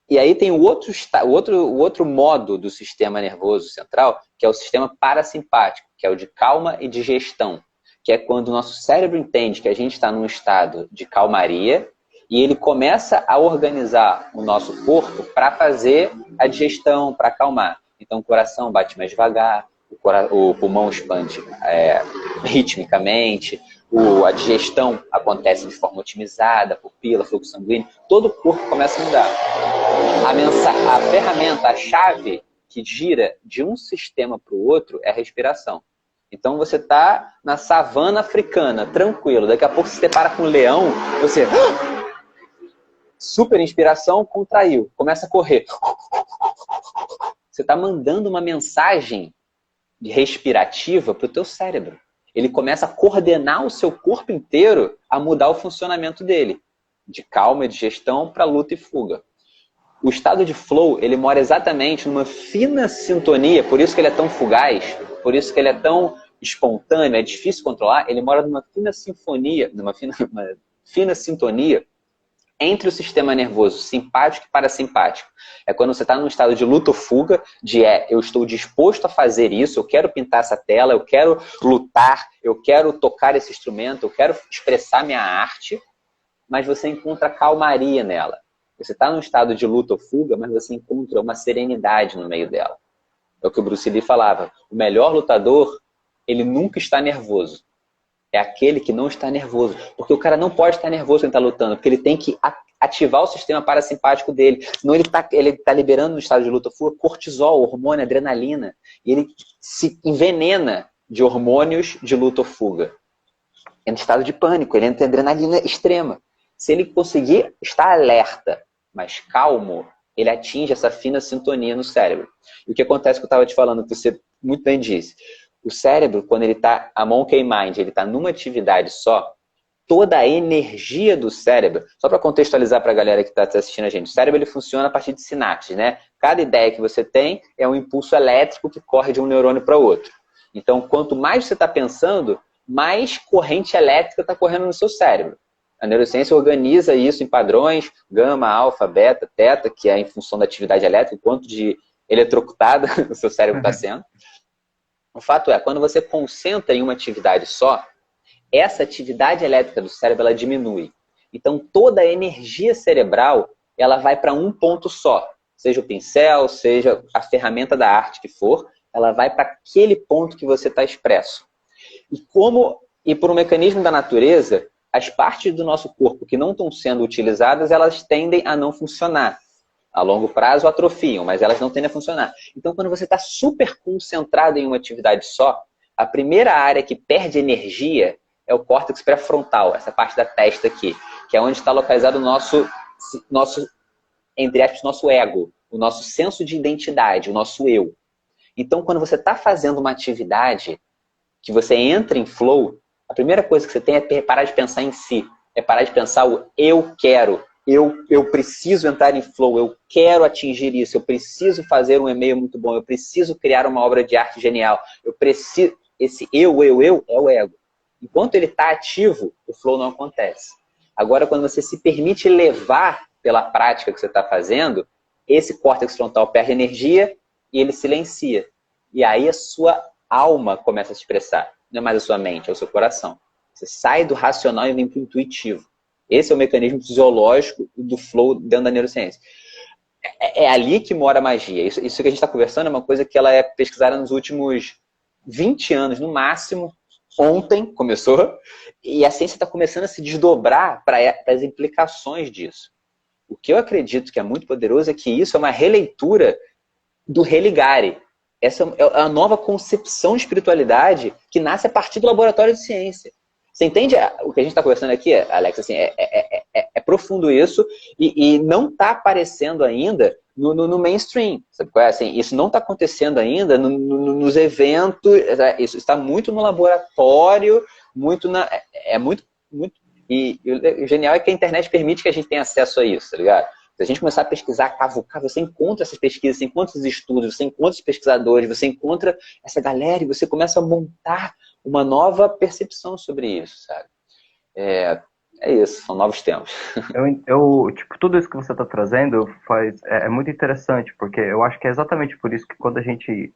E aí tem o outro modo do sistema nervoso central, que é o sistema parasimpático, que é o de calma e digestão, que é quando o nosso cérebro entende que a gente está num estado de calmaria e ele começa a organizar o nosso corpo para fazer a digestão, para acalmar. Então o coração bate mais devagar, o pulmão expande ritmicamente, a digestão acontece de forma otimizada, pupila, fluxo sanguíneo, todo o corpo começa a mudar. A ferramenta, a chave que gira de um sistema para o outro é a respiração. Então você está na savana africana, tranquilo, daqui a pouco você se depara com um leão, você... Super inspiração, contraiu, começa a correr. Você está mandando uma mensagem respirativa para o teu cérebro. Ele começa a coordenar o seu corpo inteiro a mudar o funcionamento dele. De calma e digestão para luta e fuga. O estado de flow, ele mora exatamente numa fina sintonia, por isso que ele é tão fugaz, por isso que ele é tão espontâneo, é difícil controlar, ele mora numa fina sinfonia, uma fina sintonia entre o sistema nervoso simpático e parasimpático. É quando você está num estado de luta ou fuga, eu estou disposto a fazer isso, eu quero pintar essa tela, eu quero lutar, eu quero tocar esse instrumento, eu quero expressar minha arte, mas você encontra calmaria nela. Você está num estado de luta ou fuga, mas você encontra uma serenidade no meio dela. É o que o Bruce Lee falava. O melhor lutador, ele nunca está nervoso. É aquele que não está nervoso. Porque o cara não pode estar nervoso quando está lutando, porque ele tem que ativar o sistema parasimpático dele. Senão ele tá liberando no estado de luta ou fuga cortisol, hormônio, adrenalina. E ele se envenena de hormônios de luta ou fuga. Entra em estado de pânico, ele entra em adrenalina extrema. Se ele conseguir estar alerta, mas calmo, ele atinge essa fina sintonia no cérebro. E o que acontece que eu estava te falando, que você muito bem disse, o cérebro, quando ele está, a monkey mind, ele está numa atividade só, toda a energia do cérebro, só para contextualizar para a galera que está assistindo a gente, o cérebro ele funciona a partir de sinapses, né? Cada ideia que você tem é um impulso elétrico que corre de um neurônio para o outro. Então, quanto mais você está pensando, mais corrente elétrica está correndo no seu cérebro. A neurociência organiza isso em padrões, gama, alfa, beta, teta, que é em função da atividade elétrica, quanto de eletrocutada o seu cérebro está sendo. O fato é, quando você concentra em uma atividade só, essa atividade elétrica do cérebro ela diminui. Então, toda a energia cerebral ela vai para um ponto só. Seja o pincel, seja a ferramenta da arte que for, ela vai para aquele ponto que você está expresso. E por um mecanismo da natureza, as partes do nosso corpo que não estão sendo utilizadas, elas tendem a não funcionar. A longo prazo atrofiam, mas elas não tendem a funcionar. Então, quando você está super concentrado em uma atividade só, a primeira área que perde energia é o córtex pré-frontal, essa parte da testa aqui, que é onde está localizado o nosso, entre aspas, nosso ego, o nosso senso de identidade, o nosso eu. Então, quando você está fazendo uma atividade, que você entra em flow, a primeira coisa que você tem é parar de pensar em si, é parar de pensar o eu quero, eu preciso entrar em flow, eu quero atingir isso, eu preciso fazer um e-mail muito bom, eu preciso criar uma obra de arte genial, eu preciso... Esse eu é o ego. Enquanto ele está ativo, o flow não acontece. Agora, quando você se permite levar pela prática que você está fazendo, esse córtex frontal perde energia e ele silencia. E aí a sua alma começa a se expressar. Não é mais a sua mente, é o seu coração. Você sai do racional e vem para o intuitivo. Esse é o mecanismo fisiológico do flow dentro da neurociência. É ali que mora a magia. Isso que a gente está conversando é uma coisa que ela é pesquisada nos últimos 20 anos, no máximo. Ontem começou, e a ciência está começando a se desdobrar para as implicações disso. O que eu acredito que é muito poderoso é que isso é uma releitura do Religare. Essa é a nova concepção de espiritualidade que nasce a partir do laboratório de ciência. Você entende o que a gente está conversando aqui, Alex? Assim, é profundo isso e não está aparecendo ainda no mainstream. Sabe qual é? Assim, isso não está acontecendo ainda nos eventos. Isso está muito no laboratório, muito e o genial é que a internet permite que a gente tenha acesso a isso, tá ligado? Se a gente começar a pesquisar, cavucar, você encontra essas pesquisas, você encontra esses estudos, você encontra os pesquisadores, você encontra essa galera e você começa a montar uma nova percepção sobre isso, sabe? É isso, são novos tempos. Tipo, tudo isso que você está trazendo é muito interessante, porque eu acho que é exatamente por isso que quando a gente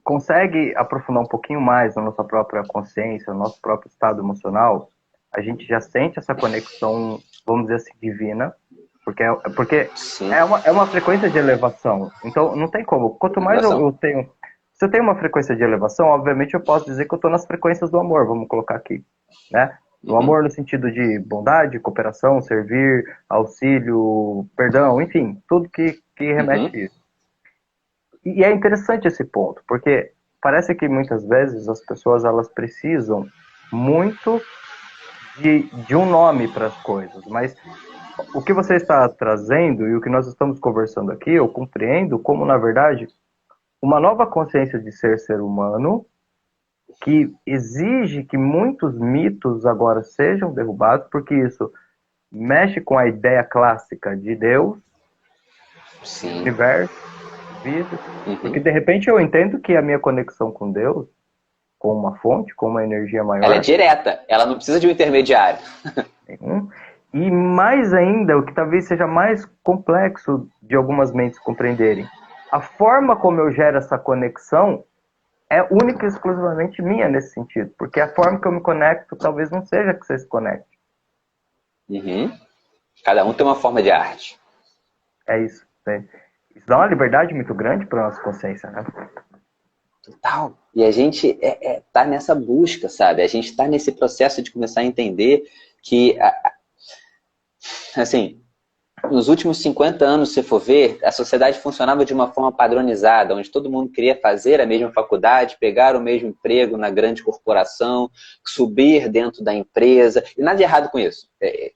consegue aprofundar um pouquinho mais na nossa própria consciência, no nosso próprio estado emocional, a gente já sente essa conexão, vamos dizer assim, divina, porque é uma frequência de elevação. Então, não tem como. Quanto mais eu tenho... Se eu tenho uma frequência de elevação, obviamente eu posso dizer que eu estou nas frequências do amor, vamos colocar aqui, né? O amor no sentido de bondade, cooperação, servir, auxílio, perdão, enfim, tudo que remete a isso. E é interessante esse ponto, porque parece que muitas vezes as pessoas elas precisam muito de um nome para as coisas, mas o que você está trazendo e o que nós estamos conversando aqui, eu compreendo como, na verdade, uma nova consciência de ser humano que exige que muitos mitos agora sejam derrubados, porque isso mexe com a ideia clássica de Deus, universo, vida. Porque de repente eu entendo que a minha conexão com Deus, com uma fonte, com uma energia maior... Ela é direta, ela não precisa de um intermediário. E mais ainda, o que talvez seja mais complexo de algumas mentes compreenderem, a forma como eu gero essa conexão é única e exclusivamente minha nesse sentido. Porque a forma que eu me conecto talvez não seja que você se conecte. Cada um tem uma forma de arte. É isso. Isso dá uma liberdade muito grande para a nossa consciência, né? Total. E a gente tá nessa busca, sabe? A gente tá nesse processo de começar a entender que, assim... Nos últimos 50 anos, se for ver, a sociedade funcionava de uma forma padronizada, onde todo mundo queria fazer a mesma faculdade, pegar o mesmo emprego na grande corporação, subir dentro da empresa, e nada de errado com isso. É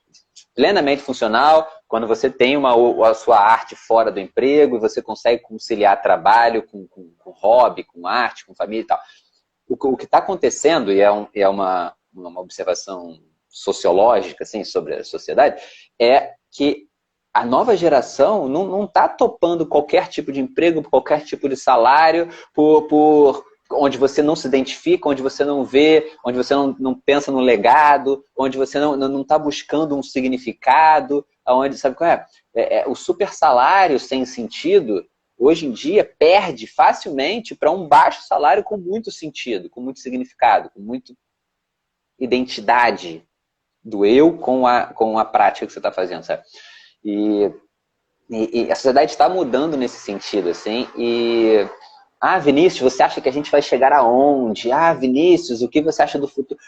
plenamente funcional quando você tem a sua arte fora do emprego e você consegue conciliar trabalho com hobby, com arte, com família e tal. O que está acontecendo, e é uma observação sociológica assim, sobre a sociedade, é que a nova geração não está topando qualquer tipo de emprego, qualquer tipo de salário, por onde você não se identifica, onde você não vê, onde você não pensa no legado, onde você não está buscando um significado, onde, sabe qual é? O super salário sem sentido, hoje em dia, perde facilmente para um baixo salário com muito sentido, com muito significado, com muita identidade do eu com a prática que você está fazendo, sabe? E a sociedade está mudando nesse sentido, assim, Vinícius, você acha que a gente vai chegar aonde? Vinícius, o que você acha do futuro?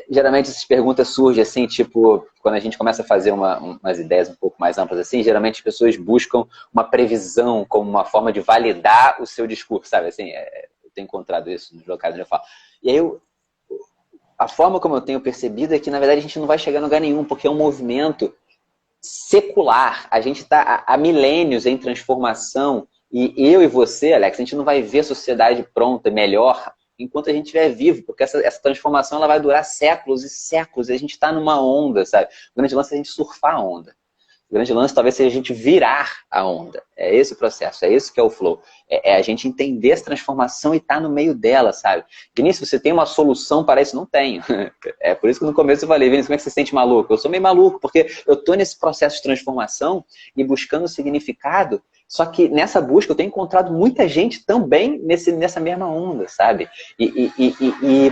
geralmente essas perguntas surgem assim, tipo, quando a gente começa a fazer umas ideias um pouco mais amplas assim, geralmente as pessoas buscam uma previsão como uma forma de validar o seu discurso, sabe? Assim, eu tenho encontrado isso nos locais onde eu falo. E aí, a forma como eu tenho percebido é que, na verdade, a gente não vai chegar a lugar nenhum, porque é um movimento secular. A gente está há milênios em transformação e eu e você, Alex, a gente não vai ver a sociedade pronta, melhor, enquanto a gente estiver vivo, porque essa transformação ela vai durar séculos e séculos, e a gente está numa onda, sabe? O grande lance é a gente surfar a onda. O grande lance talvez seja a gente virar a onda. É esse o processo, é esse que é o flow. É a gente entender essa transformação e estar no meio dela, sabe? Vinícius, você tem uma solução para isso? Não tenho. É por isso que no começo eu falei, Vinícius, como é que você se sente maluco? Eu sou meio maluco, porque eu estou nesse processo de transformação e buscando significado, só que nessa busca eu tenho encontrado muita gente também nessa mesma onda, sabe? E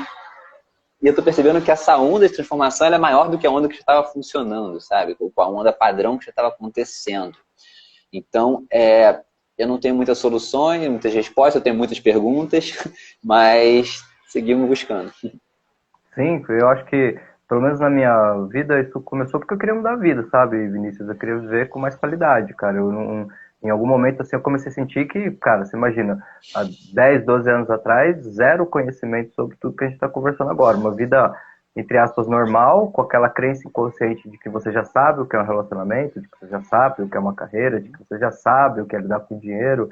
eu tô percebendo que essa onda de transformação ela é maior do que a onda que já estava funcionando, sabe? Com a onda padrão que já estava acontecendo. Então, eu não tenho muitas soluções, muitas respostas, eu tenho muitas perguntas, mas seguimos buscando. Sim, eu acho que, pelo menos na minha vida, isso começou porque eu queria mudar a vida, sabe, Vinícius? Eu queria viver com mais qualidade, cara. Eu não, em algum momento, assim, eu comecei a sentir que, cara, você imagina, há 10, 12 anos atrás, zero conhecimento sobre tudo que a gente está conversando agora. Uma vida, entre aspas, normal, com aquela crença inconsciente de que você já sabe o que é um relacionamento, de que você já sabe o que é uma carreira, de que você já sabe o que é lidar com dinheiro.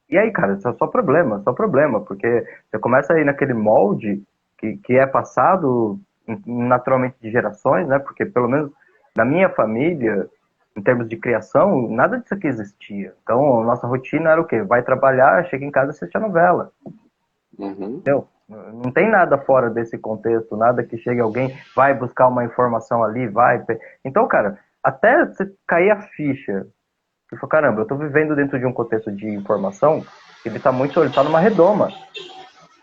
E aí, cara, só problema, porque você começa a ir naquele molde que é passado naturalmente de gerações, né? Porque pelo menos na minha família, em termos de criação, nada disso aqui existia. Então, a nossa rotina era o quê? Vai trabalhar, chega em casa e assiste a novela. Uhum. Entendeu? Não tem nada fora desse contexto, nada que chegue alguém, vai buscar uma informação ali, vai. Então, cara, até você cair a ficha, você fala, caramba, eu tô vivendo dentro de um contexto de informação, ele tá numa redoma.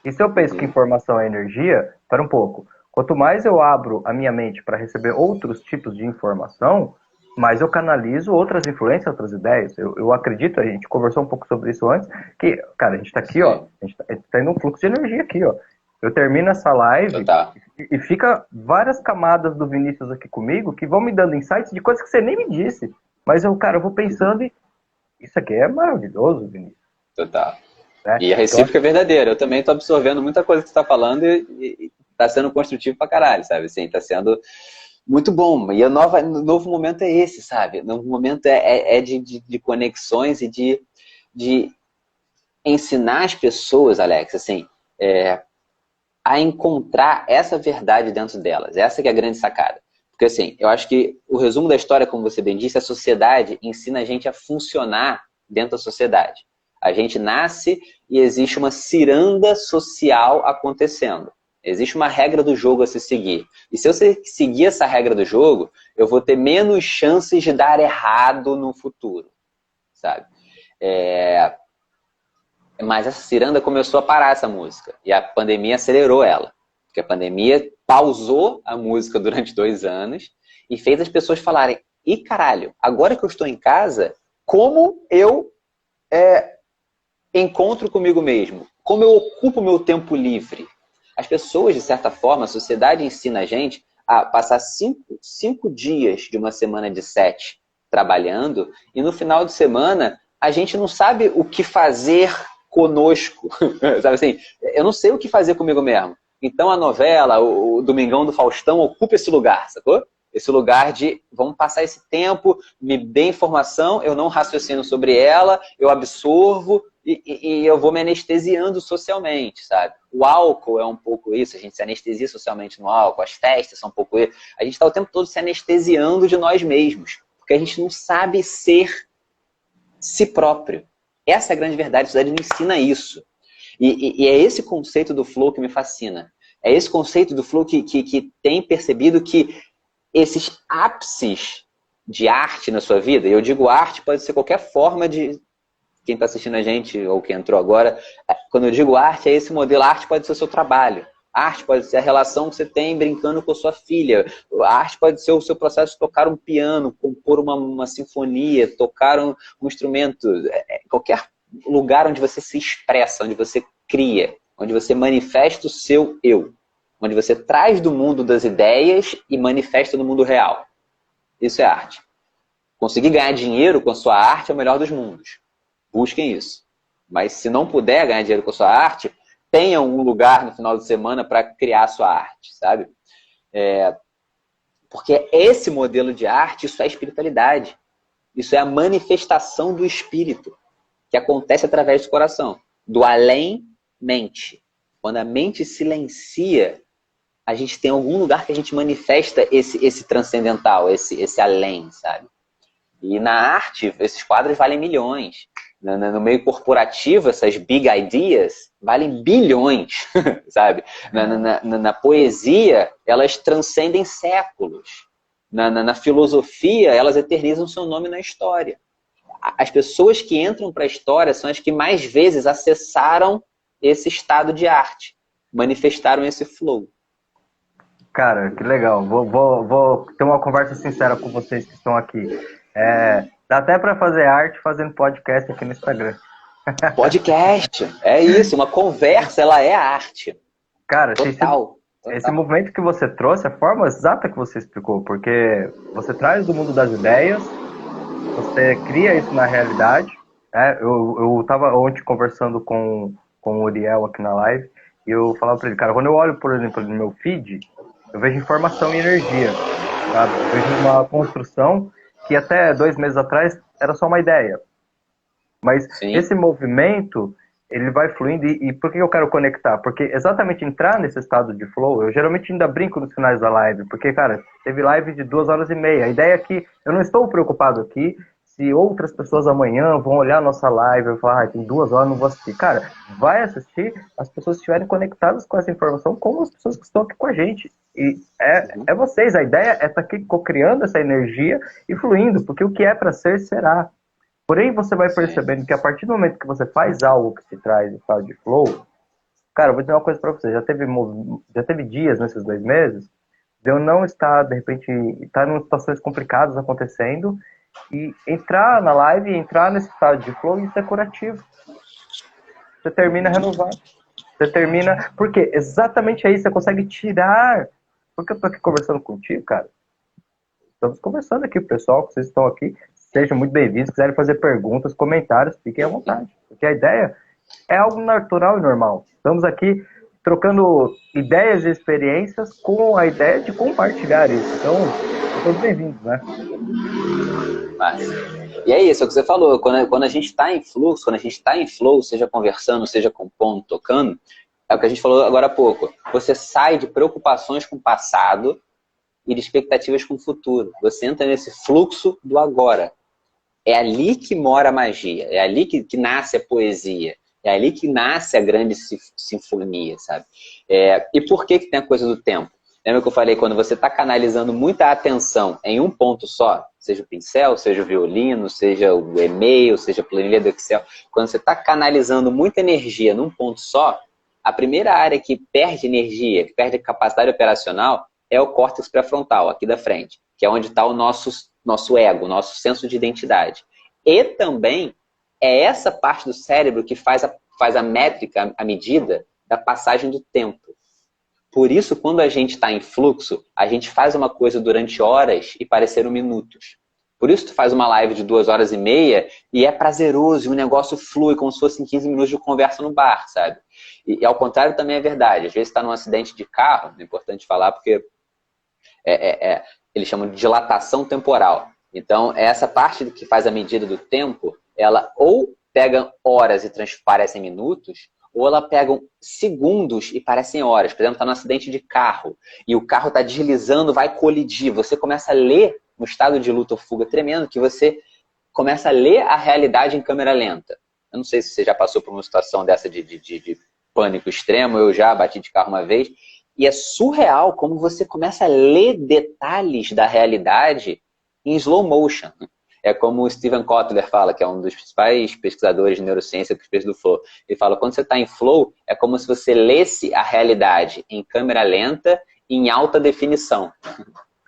E se eu penso que informação é energia, espera um pouco. Quanto mais eu abro a minha mente para receber outros tipos de informação, mais eu canalizo outras influências, outras ideias. Eu acredito, a gente conversou um pouco sobre isso antes, que, cara, a gente tá aqui, ó, a gente tá indo um fluxo de energia aqui, ó. Eu termino essa live e fica várias camadas do Vinícius aqui comigo que vão me dando insights de coisas que você nem me disse. Mas eu, cara, eu vou pensando e isso aqui é maravilhoso, Vinícius. Total. E a recíproca é verdadeira. Eu também estou absorvendo muita coisa que você está falando e está sendo construtivo pra caralho, sabe? Assim, está sendo muito bom. E o novo momento é esse, sabe? O novo momento é de conexões e de ensinar as pessoas, Alex, assim, a encontrar essa verdade dentro delas. Essa que é a grande sacada. Porque, assim, eu acho que o resumo da história, como você bem disse, a sociedade ensina a gente a funcionar dentro da sociedade. A gente nasce e existe uma ciranda social acontecendo. Existe uma regra do jogo a se seguir. E se eu seguir essa regra do jogo, eu vou ter menos chances de dar errado no futuro, sabe? Mas essa ciranda começou a parar essa música. E a pandemia acelerou ela. Porque a pandemia pausou a música durante 2 anos e fez as pessoas falarem, ih, caralho, agora que eu estou em casa, como eu encontro comigo mesmo? Como eu ocupo meu tempo livre? As pessoas, de certa forma, a sociedade ensina a gente a passar 5 dias de uma semana de 7 trabalhando e no final de semana a gente não sabe o que fazer conosco. Sabe assim? Eu não sei o que fazer comigo mesmo. Então a novela, o Domingão do Faustão ocupa esse lugar, sacou? Esse lugar de, vamos passar esse tempo, me dê informação, eu não raciocino sobre ela, eu absorvo e eu vou me anestesiando socialmente, sabe? O álcool é um pouco isso, a gente se anestesia socialmente no álcool, as festas são um pouco isso. A gente está o tempo todo se anestesiando de nós mesmos, porque a gente não sabe ser si próprio. Essa é a grande verdade, a sociedade não ensina isso. E é esse conceito do flow que me fascina. É esse conceito do flow que tem percebido que esses ápices de arte na sua vida, e eu digo arte, pode ser qualquer forma de... Quem está assistindo a gente, ou quem entrou agora, quando eu digo arte, é esse modelo. A arte pode ser o seu trabalho. A arte pode ser a relação que você tem brincando com a sua filha. A arte pode ser o seu processo de tocar um piano, compor uma sinfonia, tocar um instrumento. Qualquer lugar onde você se expressa, onde você cria, onde você manifesta o seu eu. onde você traz do mundo das ideias e manifesta no mundo real. Isso é arte. Conseguir ganhar dinheiro com a sua arte é o melhor dos mundos. Busquem isso. Mas se não puder ganhar dinheiro com a sua arte, tenha um lugar no final de semana para criar a sua arte, sabe? Porque esse modelo de arte, isso é espiritualidade. Isso é a manifestação do espírito, que acontece através do coração. Do além-mente. Quando a mente silencia, a gente tem algum lugar que a gente manifesta esse transcendental, esse além, sabe? E na arte, esses quadros valem milhões. No meio corporativo, essas big ideas valem bilhões, sabe? Na poesia, elas transcendem séculos. Na filosofia, elas eternizam seu nome na história. As pessoas que entram para a história são as que mais vezes acessaram esse estado de arte, manifestaram esse flow. Cara, que legal. Vou ter uma conversa sincera com vocês que estão aqui. Dá até para fazer arte fazendo podcast aqui no Instagram. Podcast, é isso. Uma conversa, ela é arte. Cara, total. Esse movimento que você trouxe, a forma exata que você explicou, porque você traz do mundo das ideias, você cria isso na realidade. Eu estava ontem conversando com o Uriel aqui na live, e eu falava para ele, cara, quando eu olho, por exemplo, no meu feed, eu vejo informação e energia, sabe? Eu vejo uma construção que até 2 meses atrás era só uma ideia. Mas Sim. Esse movimento, ele vai fluindo, e por que eu quero conectar? Porque exatamente entrar nesse estado de flow, eu geralmente ainda brinco nos finais da live, porque, cara, teve live de 2 horas e meia. A ideia é que eu não estou preocupado aqui se outras pessoas amanhã vão olhar a nossa live e falar, tem 2 horas, não vou assistir. Cara, vai assistir as pessoas que estiverem conectadas com essa informação, como as pessoas que estão aqui com a gente. E é vocês, a ideia é estar aqui co-criando essa energia e fluindo, porque o que é para ser, será. Porém, você vai percebendo que a partir do momento que você faz algo que se traz em estado de flow, cara, eu vou dizer uma coisa para você, já teve dias nesses 2 meses de eu não estar, de repente, estar em situações complicadas acontecendo, e entrar na live, entrar nesse estado de flow, isso é curativo. Você termina renovado. Você termina... Porque exatamente aí você consegue tirar... Porque eu tô aqui conversando contigo, cara. Estamos conversando aqui, o pessoal, que vocês estão aqui, sejam muito bem-vindos. Se quiserem fazer perguntas, comentários, fiquem à vontade. Porque a ideia é algo natural e normal. Estamos aqui trocando ideias e experiências com a ideia de compartilhar isso. Então, todos bem-vindos, né? E é isso, é o que você falou, quando a gente está em fluxo, quando a gente está em flow, seja conversando, seja compondo, tocando, é o que a gente falou agora há pouco, você sai de preocupações com o passado e de expectativas com o futuro, você entra nesse fluxo do agora. É ali que mora a magia, é ali que nasce a poesia, é ali que nasce a grande sinfonia, sabe? E por que tem a coisa do tempo? Lembra que eu falei, quando você está canalizando muita atenção em um ponto só, seja o pincel, seja o violino, seja o e-mail, seja a planilha do Excel, quando você está canalizando muita energia num ponto só, a primeira área que perde energia, que perde capacidade operacional, é o córtex pré-frontal, aqui da frente, que é onde está o nosso ego, o nosso senso de identidade. E também é essa parte do cérebro que faz a métrica, a medida da passagem do tempo. Por isso, quando a gente está em fluxo, a gente faz uma coisa durante horas e pareceram minutos. Por isso, tu faz uma live de 2 horas e meia e é prazeroso, e o negócio flui como se fossem 15 minutos de conversa no bar, sabe? E ao contrário também é verdade. Às vezes está num acidente de carro, é importante falar porque eles chamam de dilatação temporal. Então, essa parte que faz a medida do tempo, ela ou pega horas e parece em minutos, ou ela pega segundos e parecem horas. Por exemplo, está num acidente de carro e o carro está deslizando, vai colidir. Você começa a ler, no estado de luta ou fuga tremendo, que você começa a ler a realidade em câmera lenta. Eu não sei se você já passou por uma situação dessa de pânico extremo, eu já bati de carro uma vez, e é surreal como você começa a ler detalhes da realidade em slow motion. É como o Steven Kotler fala, que é um dos principais pesquisadores de neurociência que fez do flow. Ele fala, quando você está em flow, é como se você lesse a realidade em câmera lenta e em alta definição.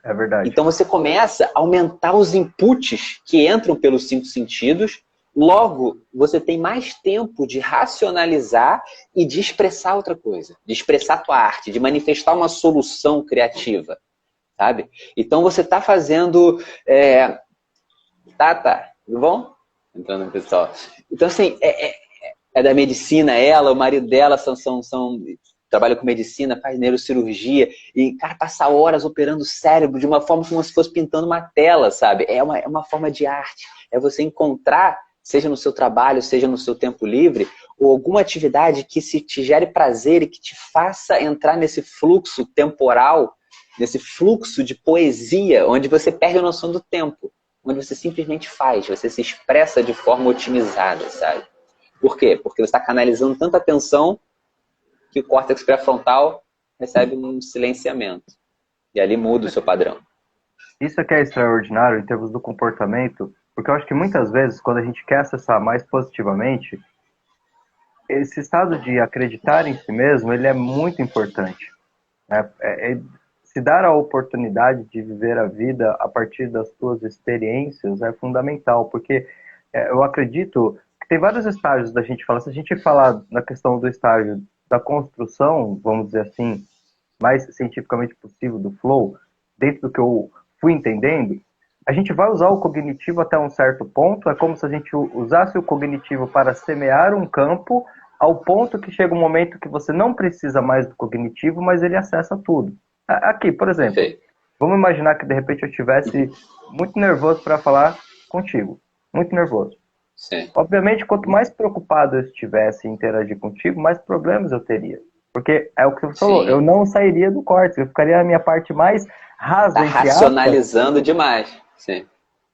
É verdade. Então você começa a aumentar os inputs que entram pelos 5 sentidos Logo, você tem mais tempo de racionalizar e de expressar outra coisa, de expressar a tua arte, de manifestar uma solução criativa, sabe? Então você está fazendo... tudo bom? Entrando no pessoal. Então, assim, é da medicina, o marido dela trabalha com medicina, faz neurocirurgia, e, cara, passa horas operando o cérebro de uma forma como se fosse pintando uma tela, sabe? É uma forma de arte. É você encontrar, seja no seu trabalho, seja no seu tempo livre, ou alguma atividade que te gere prazer e que te faça entrar nesse fluxo temporal, nesse fluxo de poesia, onde você perde a noção do tempo, onde você simplesmente faz, você se expressa de forma otimizada, sabe? Por quê? Porque você está canalizando tanta atenção que o córtex pré-frontal recebe um silenciamento. E ali muda o seu padrão. Isso aqui é extraordinário em termos do comportamento, porque eu acho que muitas vezes, quando a gente quer acessar mais positivamente, esse estado de acreditar em si mesmo, ele é muito importante. Né? Se dar a oportunidade de viver a vida a partir das suas experiências é fundamental, porque eu acredito que tem vários estágios da gente falar. Se a gente falar na questão do estágio da construção, vamos dizer assim, mais cientificamente possível do flow, dentro do que eu fui entendendo, a gente vai usar o cognitivo até um certo ponto, é como se a gente usasse o cognitivo para semear um campo, ao ponto que chega um momento que você não precisa mais do cognitivo, mas ele acessa tudo. Aqui, por exemplo, vamos imaginar que de repente eu estivesse muito nervoso para falar contigo, muito nervoso. Sim. Obviamente, quanto mais preocupado eu estivesse em interagir contigo, mais problemas eu teria. Porque é o que você falou, eu não sairia do córtex, eu ficaria na minha parte mais rasa, tá racionalizando demais. Sim.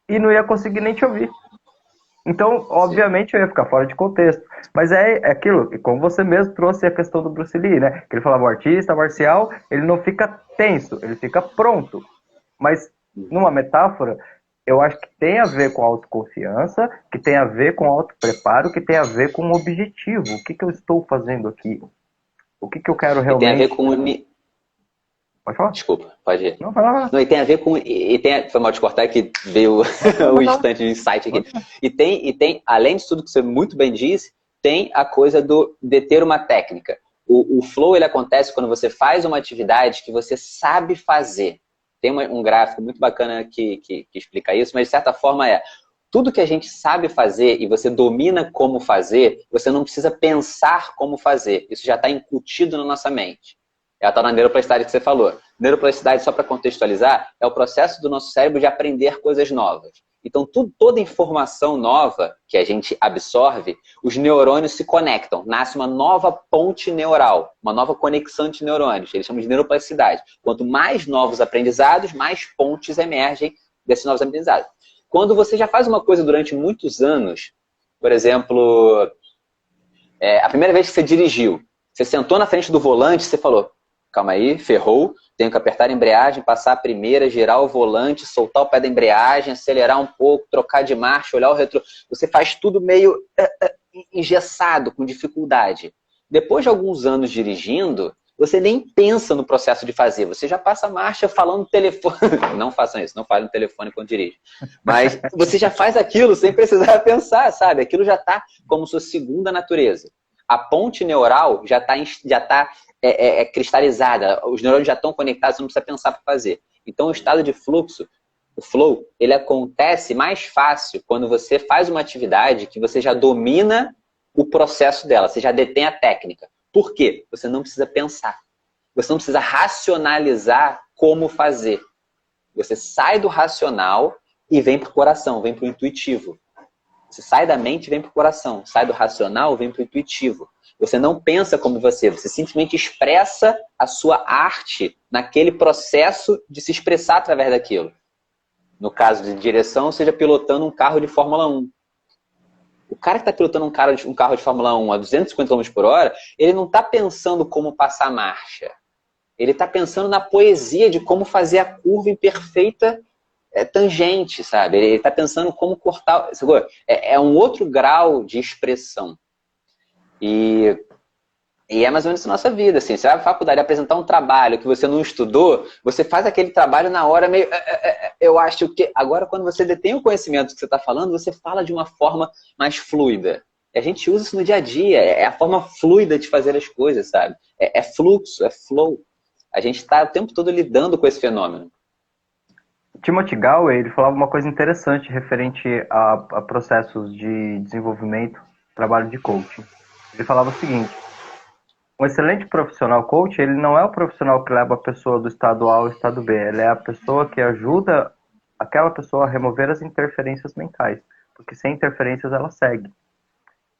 E não ia conseguir nem te ouvir. Então, obviamente, eu ia ficar fora de contexto. Mas é aquilo, e como você mesmo trouxe a questão do Bruce Lee, né? Que ele falava, o artista marcial, ele não fica tenso, ele fica pronto. Mas, numa metáfora, eu acho que tem a ver com autoconfiança, que tem a ver com autopreparo, que tem a ver com o objetivo. O que eu estou fazendo aqui? O que eu quero realmente... E tem a ver com... Pode falar? Desculpa, pode ir. Não, fala. Não, e tem a ver com... Foi mal de cortar que veio o instante de insight aqui. E tem, além de tudo que você muito bem disse, tem a coisa de ter uma técnica. O flow, ele acontece quando você faz uma atividade que você sabe fazer. Tem um gráfico muito bacana que explica isso, mas de certa forma tudo que a gente sabe fazer e você domina como fazer, você não precisa pensar como fazer. Isso já está incutido na nossa mente. Ela está na neuroplasticidade que você falou. Neuroplasticidade, só para contextualizar, é o processo do nosso cérebro de aprender coisas novas. Então, toda informação nova que a gente absorve, os neurônios se conectam. Nasce uma nova ponte neural, uma nova conexão de neurônios. Eles chamam de neuroplasticidade. Quanto mais novos aprendizados, mais pontes emergem desses novos aprendizados. Quando você já faz uma coisa durante muitos anos, por exemplo, a primeira vez que você dirigiu, você sentou na frente do volante, você falou, calma aí, ferrou, tenho que apertar a embreagem, passar a primeira, girar o volante, soltar o pé da embreagem, acelerar um pouco, trocar de marcha, olhar o retro. Você faz tudo meio engessado, com dificuldade. Depois de alguns anos dirigindo, você nem pensa no processo de fazer. Você já passa a marcha falando no telefone. Não façam isso, não falem no telefone quando dirige. Mas você já faz aquilo sem precisar pensar, sabe? Aquilo já está como sua segunda natureza. A ponte neural já está cristalizada. Os neurônios já estão conectados, você não precisa pensar para fazer. Então, o estado de fluxo, o flow, ele acontece mais fácil quando você faz uma atividade que você já domina o processo dela, você já detém a técnica. Por quê? Você não precisa pensar. Você não precisa racionalizar como fazer. Você sai do racional e vem para o coração, vem para o intuitivo. Você sai da mente e vem para o coração. Sai do racional e vem para o intuitivo. Você não pensa como você simplesmente expressa a sua arte naquele processo de se expressar através daquilo. No caso de direção, seja pilotando um carro de Fórmula 1. O cara que está pilotando um carro de Fórmula 1 a 250 km por hora, ele não está pensando como passar a marcha. Ele está pensando na poesia de como fazer a curva em perfeita tangente, sabe? Ele está pensando como cortar... É um outro grau de expressão. E E é mais ou menos a nossa vida, assim. Você vai à faculdade apresentar um trabalho que você não estudou, você faz aquele trabalho na hora meio... Eu acho que... Agora, quando você detém o conhecimento que você está falando, você fala de uma forma mais fluida. E a gente usa isso no dia a dia. É a forma fluida de fazer as coisas, sabe? É fluxo, é flow. A gente está o tempo todo lidando com esse fenômeno. Timothy Galway, ele falava uma coisa interessante referente a processos de desenvolvimento, trabalho de coaching. Ele falava o seguinte: um excelente profissional coach, ele não é o profissional que leva a pessoa do estado A ao estado B, ele é a pessoa que ajuda aquela pessoa a remover as interferências mentais, porque sem interferências ela segue.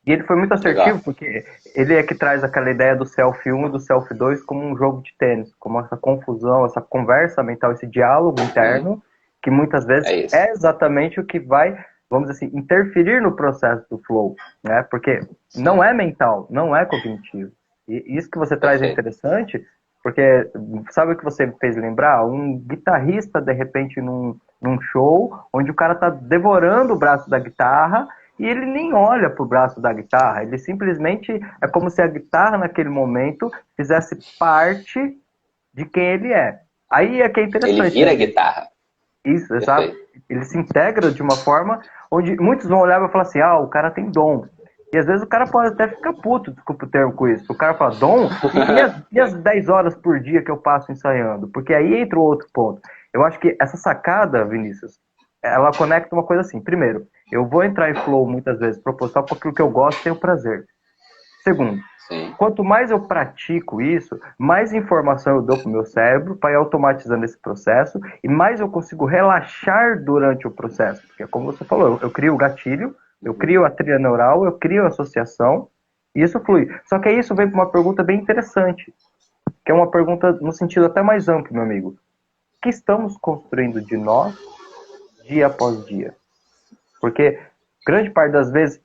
E ele foi muito assertivo, Legal. porque ele é que traz aquela ideia do self 1 e do self 2 como um jogo de tênis, como essa confusão, essa conversa mental, esse diálogo interno, que muitas vezes É isso. é exatamente o que vai, vamos dizer assim, interferir no processo do flow, né? Porque não é mental, não é cognitivo. E isso que você traz é Perfeito. interessante, porque sabe o que você me fez lembrar? Um guitarrista, de repente, num show, onde o cara tá devorando o braço da guitarra, e ele nem olha pro braço da guitarra, ele simplesmente é como se a guitarra naquele momento fizesse parte de quem ele é. Aí é que é Ele interessante, vira né? a guitarra. Isso, exato. Perfeito. Ele se integra de uma forma onde muitos vão olhar e falar assim, ah, o cara tem dom. E às vezes o cara pode até ficar puto, desculpa o termo com isso. O cara fala, dom? E as 10 horas por dia que eu passo ensaiando? Porque aí entra o outro ponto. Eu acho que essa sacada, Vinícius, ela conecta uma coisa assim. Primeiro, eu vou entrar em flow muitas vezes proposital com aquilo que eu gosto e tenho prazer. Segundo, Sim. quanto mais eu pratico isso, mais informação eu dou para o meu cérebro para ir automatizando esse processo e mais eu consigo relaxar durante o processo. Porque, como você falou, eu crio o gatilho, eu crio a trilha neural, eu crio a associação e isso flui. Só que aí isso vem para uma pergunta bem interessante, que é uma pergunta no sentido até mais amplo, meu amigo. O que estamos construindo de nós dia após dia? Porque grande parte das vezes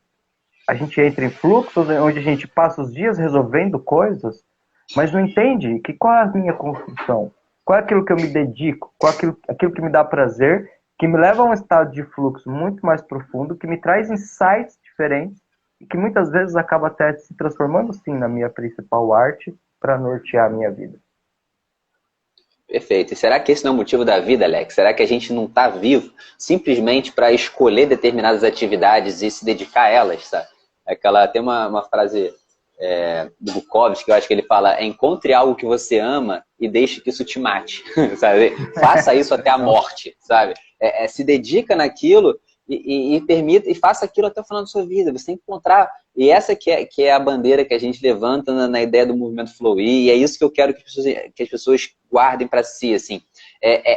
a gente entra em fluxos onde a gente passa os dias resolvendo coisas, mas não entende que qual é a minha construção, qual é aquilo que eu me dedico, qual é aquilo que me dá prazer, que me leva a um estado de fluxo muito mais profundo, que me traz insights diferentes e que muitas vezes acaba até se transformando sim na minha principal arte para nortear a minha vida. Perfeito. E será que esse não é o motivo da vida, Alex? Será que a gente não está vivo simplesmente para escolher determinadas atividades e se dedicar a elas, sabe? Tem uma frase do Bukowski, que eu acho que ele fala: encontre algo que você ama e deixe que isso te mate, sabe? Faça isso até a morte, sabe? Se dedica naquilo e permita, e faça aquilo até o final da sua vida. Você tem que encontrar, e essa que é a bandeira que a gente levanta na ideia do movimento Flow, e é isso que eu quero que as pessoas guardem para si, assim.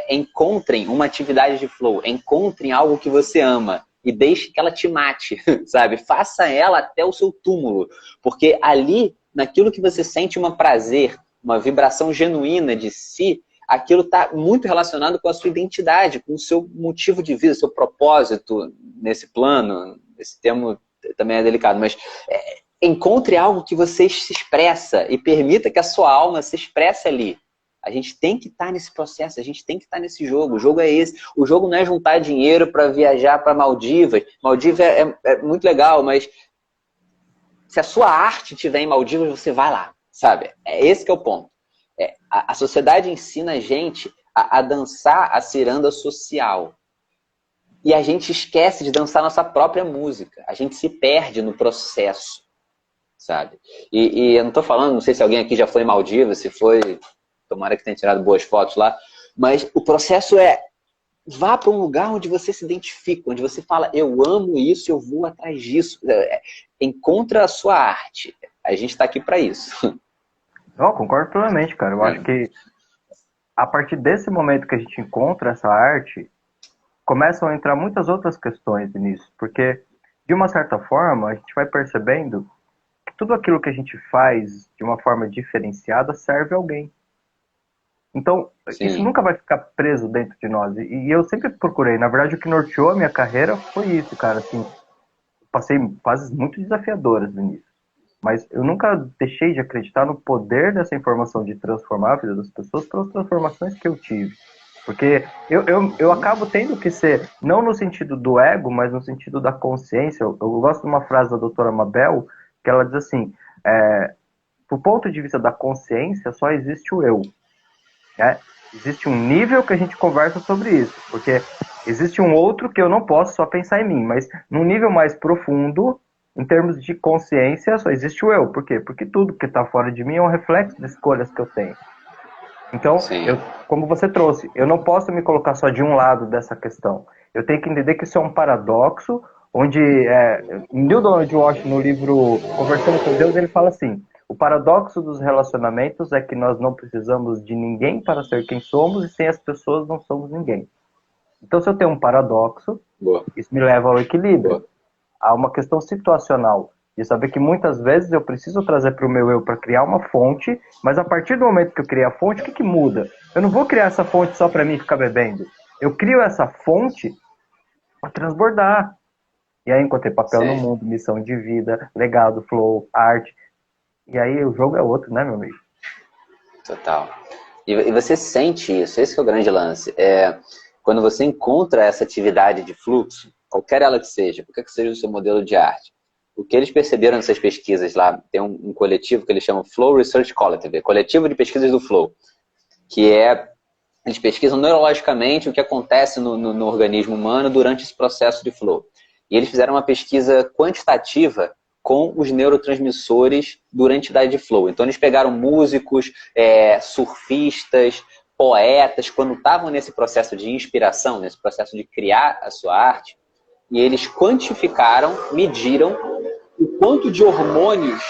Encontrem uma atividade de Flow, encontrem algo que você ama e deixe que ela te mate, sabe? Faça ela até o seu túmulo, porque ali, naquilo que você sente um prazer, uma vibração genuína de si, aquilo está muito relacionado com a sua identidade, com o seu motivo de vida, seu propósito nesse plano. Esse termo também é delicado, mas encontre algo que você se expressa e permita que a sua alma se expresse ali. A gente tem que estar nesse processo, a gente tem que estar nesse jogo. O jogo é esse. O jogo não é juntar dinheiro para viajar para Maldivas. Maldivas é muito legal, mas se a sua arte estiver em Maldivas, você vai lá, sabe? Esse que é o ponto. A sociedade ensina a gente a dançar a ciranda social. E a gente esquece de dançar nossa própria música. A gente se perde no processo, sabe? E eu não estou falando, não sei se alguém aqui já foi em Maldivas, se foi, tomara que tenha tirado boas fotos lá, mas o processo vá para um lugar onde você se identifica, onde você fala, eu amo isso, eu vou atrás disso. Encontra a sua arte. A gente está aqui para isso. Não, concordo plenamente, cara. Eu acho que a partir desse momento que a gente encontra essa arte, começam a entrar muitas outras questões nisso, porque, de uma certa forma, a gente vai percebendo que tudo aquilo que a gente faz de uma forma diferenciada serve a alguém. Então, Sim. Isso nunca vai ficar preso dentro de nós. E eu sempre procurei, na verdade, o que norteou a minha carreira foi isso, cara. Assim, passei fases muito desafiadoras no início, mas eu nunca deixei de acreditar no poder dessa informação de transformar a vida das pessoas pelas transformações que eu tive. Porque eu acabo tendo que ser, não no sentido do ego, mas no sentido da consciência. Eu gosto de uma frase da doutora Mabel, que ela diz assim, do ponto de vista da consciência, só existe o eu, né? Existe um nível que a gente conversa sobre isso, porque existe um outro que eu não posso só pensar em mim, mas num nível mais profundo, em termos de consciência, só existe o eu. Por quê? Porque tudo que está fora de mim é um reflexo das escolhas que eu tenho. Então, como você trouxe, eu não posso me colocar só de um lado dessa questão. Eu tenho que entender que isso é um paradoxo, onde Neil Donald Walsh, no livro Conversando com Deus, ele fala assim: o paradoxo dos relacionamentos é que nós não precisamos de ninguém para ser quem somos e sem as pessoas não somos ninguém. Então, se eu tenho um paradoxo, isso me leva ao equilíbrio. Há uma questão situacional de saber que muitas vezes eu preciso trazer para o meu eu para criar uma fonte, mas a partir do momento que eu criei a fonte, o que muda? Eu não vou criar essa fonte só para mim ficar bebendo. Eu crio essa fonte para transbordar. E aí encontrei papel no mundo, missão de vida, legado, flow, arte. E aí o jogo é outro, né, meu amigo? Total. E você sente isso, esse que é o grande lance. Quando você encontra essa atividade de fluxo, qualquer ela que seja, qualquer que seja o seu modelo de arte, o que eles perceberam nessas pesquisas lá, tem um coletivo que eles chamam Flow Research Collective, coletivo de pesquisas do Flow, que eles pesquisam neurologicamente o que acontece no organismo humano durante esse processo de flow. E eles fizeram uma pesquisa quantitativa com os neurotransmissores durante a idade de flow. Então eles pegaram músicos, surfistas, poetas, quando estavam nesse processo de inspiração, nesse processo de criar a sua arte, e eles quantificaram, mediram o quanto de hormônios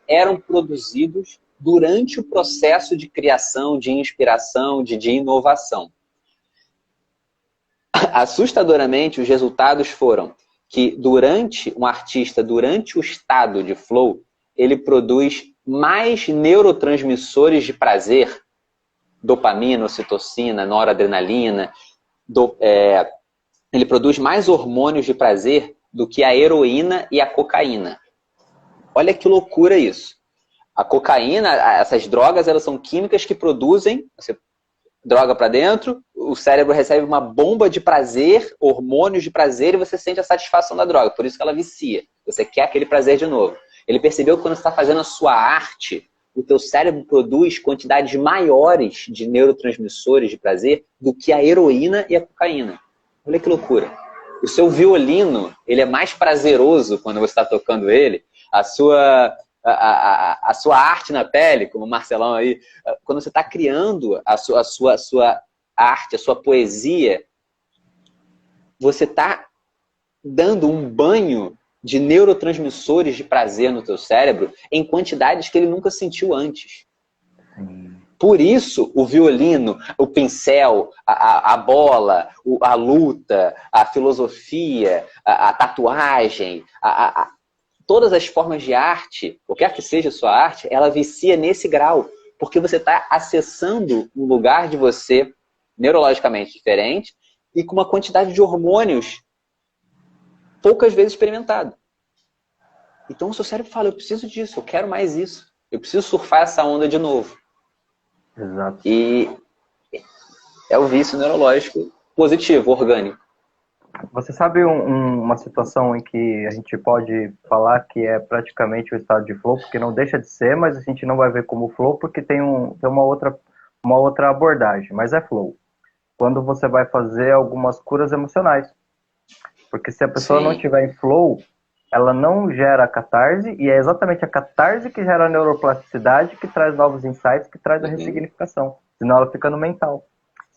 eram produzidos durante o processo de criação, de inspiração, de inovação. Assustadoramente, os resultados foram que um artista, durante o estado de flow, ele produz mais neurotransmissores de prazer, dopamina, ocitocina, noradrenalina, ele produz mais hormônios de prazer do que a heroína e a cocaína. Olha que loucura isso. A cocaína, essas drogas, elas são químicas que produzem, você droga para dentro, o cérebro recebe uma bomba de prazer, hormônios de prazer, e você sente a satisfação da droga. Por isso que ela vicia. Você quer aquele prazer de novo. Ele percebeu que quando você está fazendo a sua arte, o teu cérebro produz quantidades maiores de neurotransmissores de prazer do que a heroína e a cocaína. Olha que loucura. O seu violino, ele é mais prazeroso quando você está tocando ele. A sua arte na pele, como o Marcelão aí, quando você está criando a sua arte, a sua poesia, você está dando um banho de neurotransmissores de prazer no teu cérebro em quantidades que ele nunca sentiu antes. Por isso, o violino, o pincel, a bola, a luta, a filosofia, a tatuagem, todas as formas de arte, qualquer que seja a sua arte, ela vicia nesse grau. Porque você está acessando um lugar de você neurologicamente diferente e com uma quantidade de hormônios poucas vezes experimentado. Então o seu cérebro fala, eu preciso disso, eu quero mais isso. Eu preciso surfar essa onda de novo. Exato. E é o vício neurológico positivo, orgânico. Você sabe uma situação em que a gente pode falar que é praticamente o estado de flow, porque não deixa de ser, mas a gente não vai ver como flow, porque tem uma outra abordagem, mas é flow. Quando você vai fazer algumas curas emocionais. Porque se a pessoa não estiver em flow, ela não gera catarse, e é exatamente a catarse que gera a neuroplasticidade, que traz novos insights, que traz a ressignificação. Senão ela fica no mental.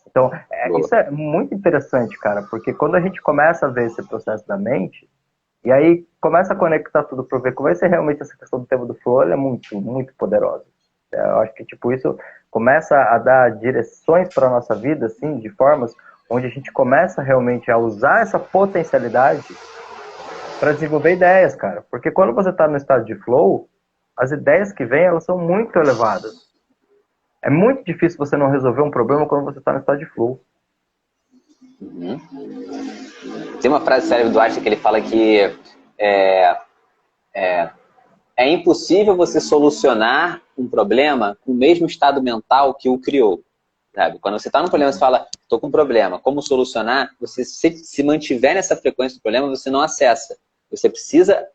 Então, isso é muito interessante, cara, porque quando a gente começa a ver esse processo da mente, e aí começa a conectar tudo para ver como vai ser realmente essa questão do tema do flow, ela é muito, muito poderosa. Eu acho que, tipo, isso começa a dar direções para a nossa vida, assim, de formas onde a gente começa realmente a usar essa potencialidade para desenvolver ideias, cara. Porque quando você está no estado de flow, as ideias que vêm, elas são muito elevadas. É muito difícil você não resolver um problema quando você está no estado de flow. Tem uma frase do Cérebro do Einstein que ele fala que é impossível você solucionar um problema com o mesmo estado mental que o criou. Sabe? Quando você está num problema, você fala, estou com um problema, como solucionar? Você se mantiver nessa frequência do problema, você não acessa. Você precisa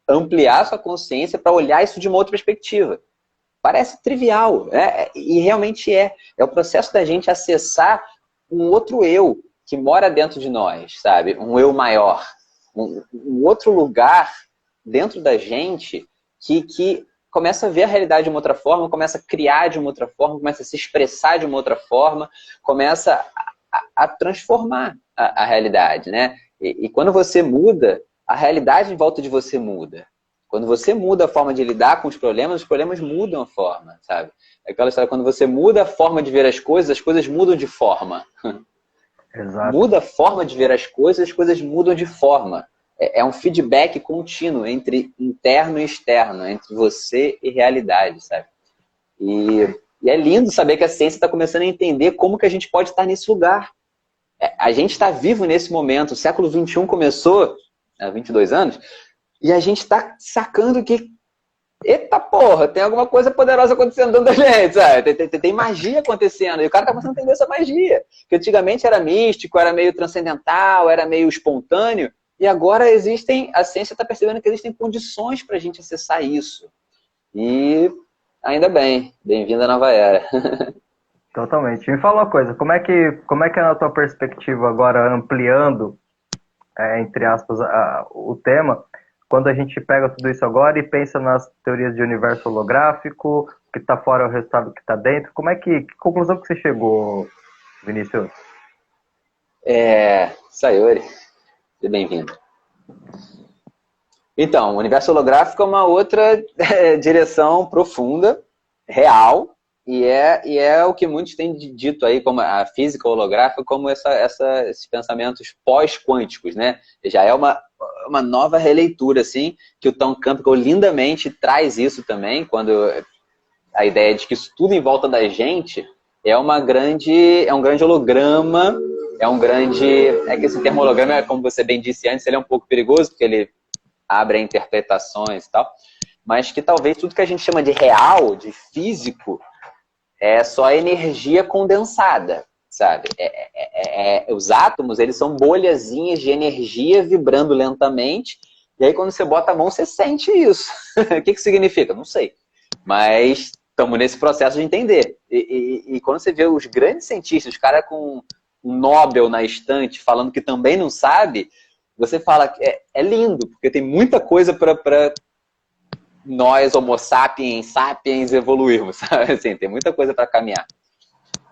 ampliar sua consciência para olhar isso de uma outra perspectiva. Parece trivial, e realmente é. É o processo da gente acessar um outro eu que mora dentro de nós, sabe? Um eu maior. Um outro lugar dentro da gente que começa a ver a realidade de uma outra forma, começa a criar de uma outra forma, começa a se expressar de uma outra forma, começa a transformar a realidade, né? E quando você muda, a realidade em volta de você muda. Quando você muda a forma de lidar com os problemas mudam a forma, sabe? É aquela história, quando você muda a forma de ver as coisas mudam de forma. Exato. Muda a forma de ver as coisas mudam de forma. É um feedback contínuo entre interno e externo, entre você e realidade, sabe? E é lindo saber que a ciência está começando a entender como que a gente pode estar nesse lugar. A gente está vivo nesse momento. O século XXI começou há 22 anos e a gente está sacando que eita porra, tem alguma coisa poderosa acontecendo dentro da gente, sabe? Tem magia acontecendo. E o cara tá começando a entender essa magia. Que antigamente era místico, era meio transcendental, era meio espontâneo. E agora a ciência está percebendo que existem condições para a gente acessar isso. E ainda bem, bem-vindo à nova era. Totalmente. Me fala uma coisa, como é que é na tua perspectiva agora, ampliando, entre aspas, o tema, quando a gente pega tudo isso agora e pensa nas teorias de universo holográfico, o que está fora é o resultado que está dentro, que conclusão que você chegou, Vinícius? Sayori, seja bem-vindo. Então, o universo holográfico é uma outra direção profunda, real, e é o que muitos têm dito aí, como a física holográfica, como esses pensamentos pós-quânticos, né? Já é uma nova releitura, assim, que o Tom Campbell lindamente traz isso também, quando a ideia de que isso tudo em volta da gente é um grande holograma, é que esse termo holograma, como você bem disse antes, ele é um pouco perigoso, porque ele abre interpretações e tal, mas que talvez tudo que a gente chama de real, de físico, é só energia condensada, sabe? Os átomos, eles são bolhazinhas de energia vibrando lentamente, e aí quando você bota a mão, você sente isso. O que significa? Não sei. Mas estamos nesse processo de entender. E quando você vê os grandes cientistas, os caras com um Nobel na estante, falando que também não sabe, você fala que é lindo, porque tem muita coisa para nós, homo sapiens, evoluirmos, sabe? Assim, tem muita coisa para caminhar.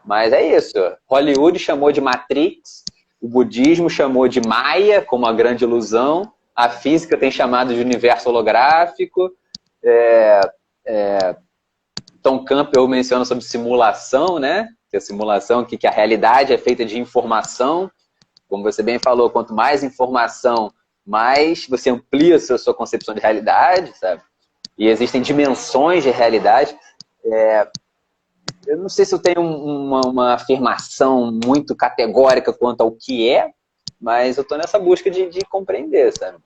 Mas é isso. Hollywood chamou de Matrix, o budismo chamou de Maia, como a grande ilusão, a física tem chamado de universo holográfico, Tom Campbell menciona sobre simulação, né? Que a simulação, que a realidade é feita de informação. Como você bem falou, quanto mais informação, mais você amplia a sua concepção de realidade, sabe? E existem dimensões de realidade. Eu não sei se eu tenho uma afirmação muito categórica quanto ao que é, mas eu estou nessa busca de compreender, sabe?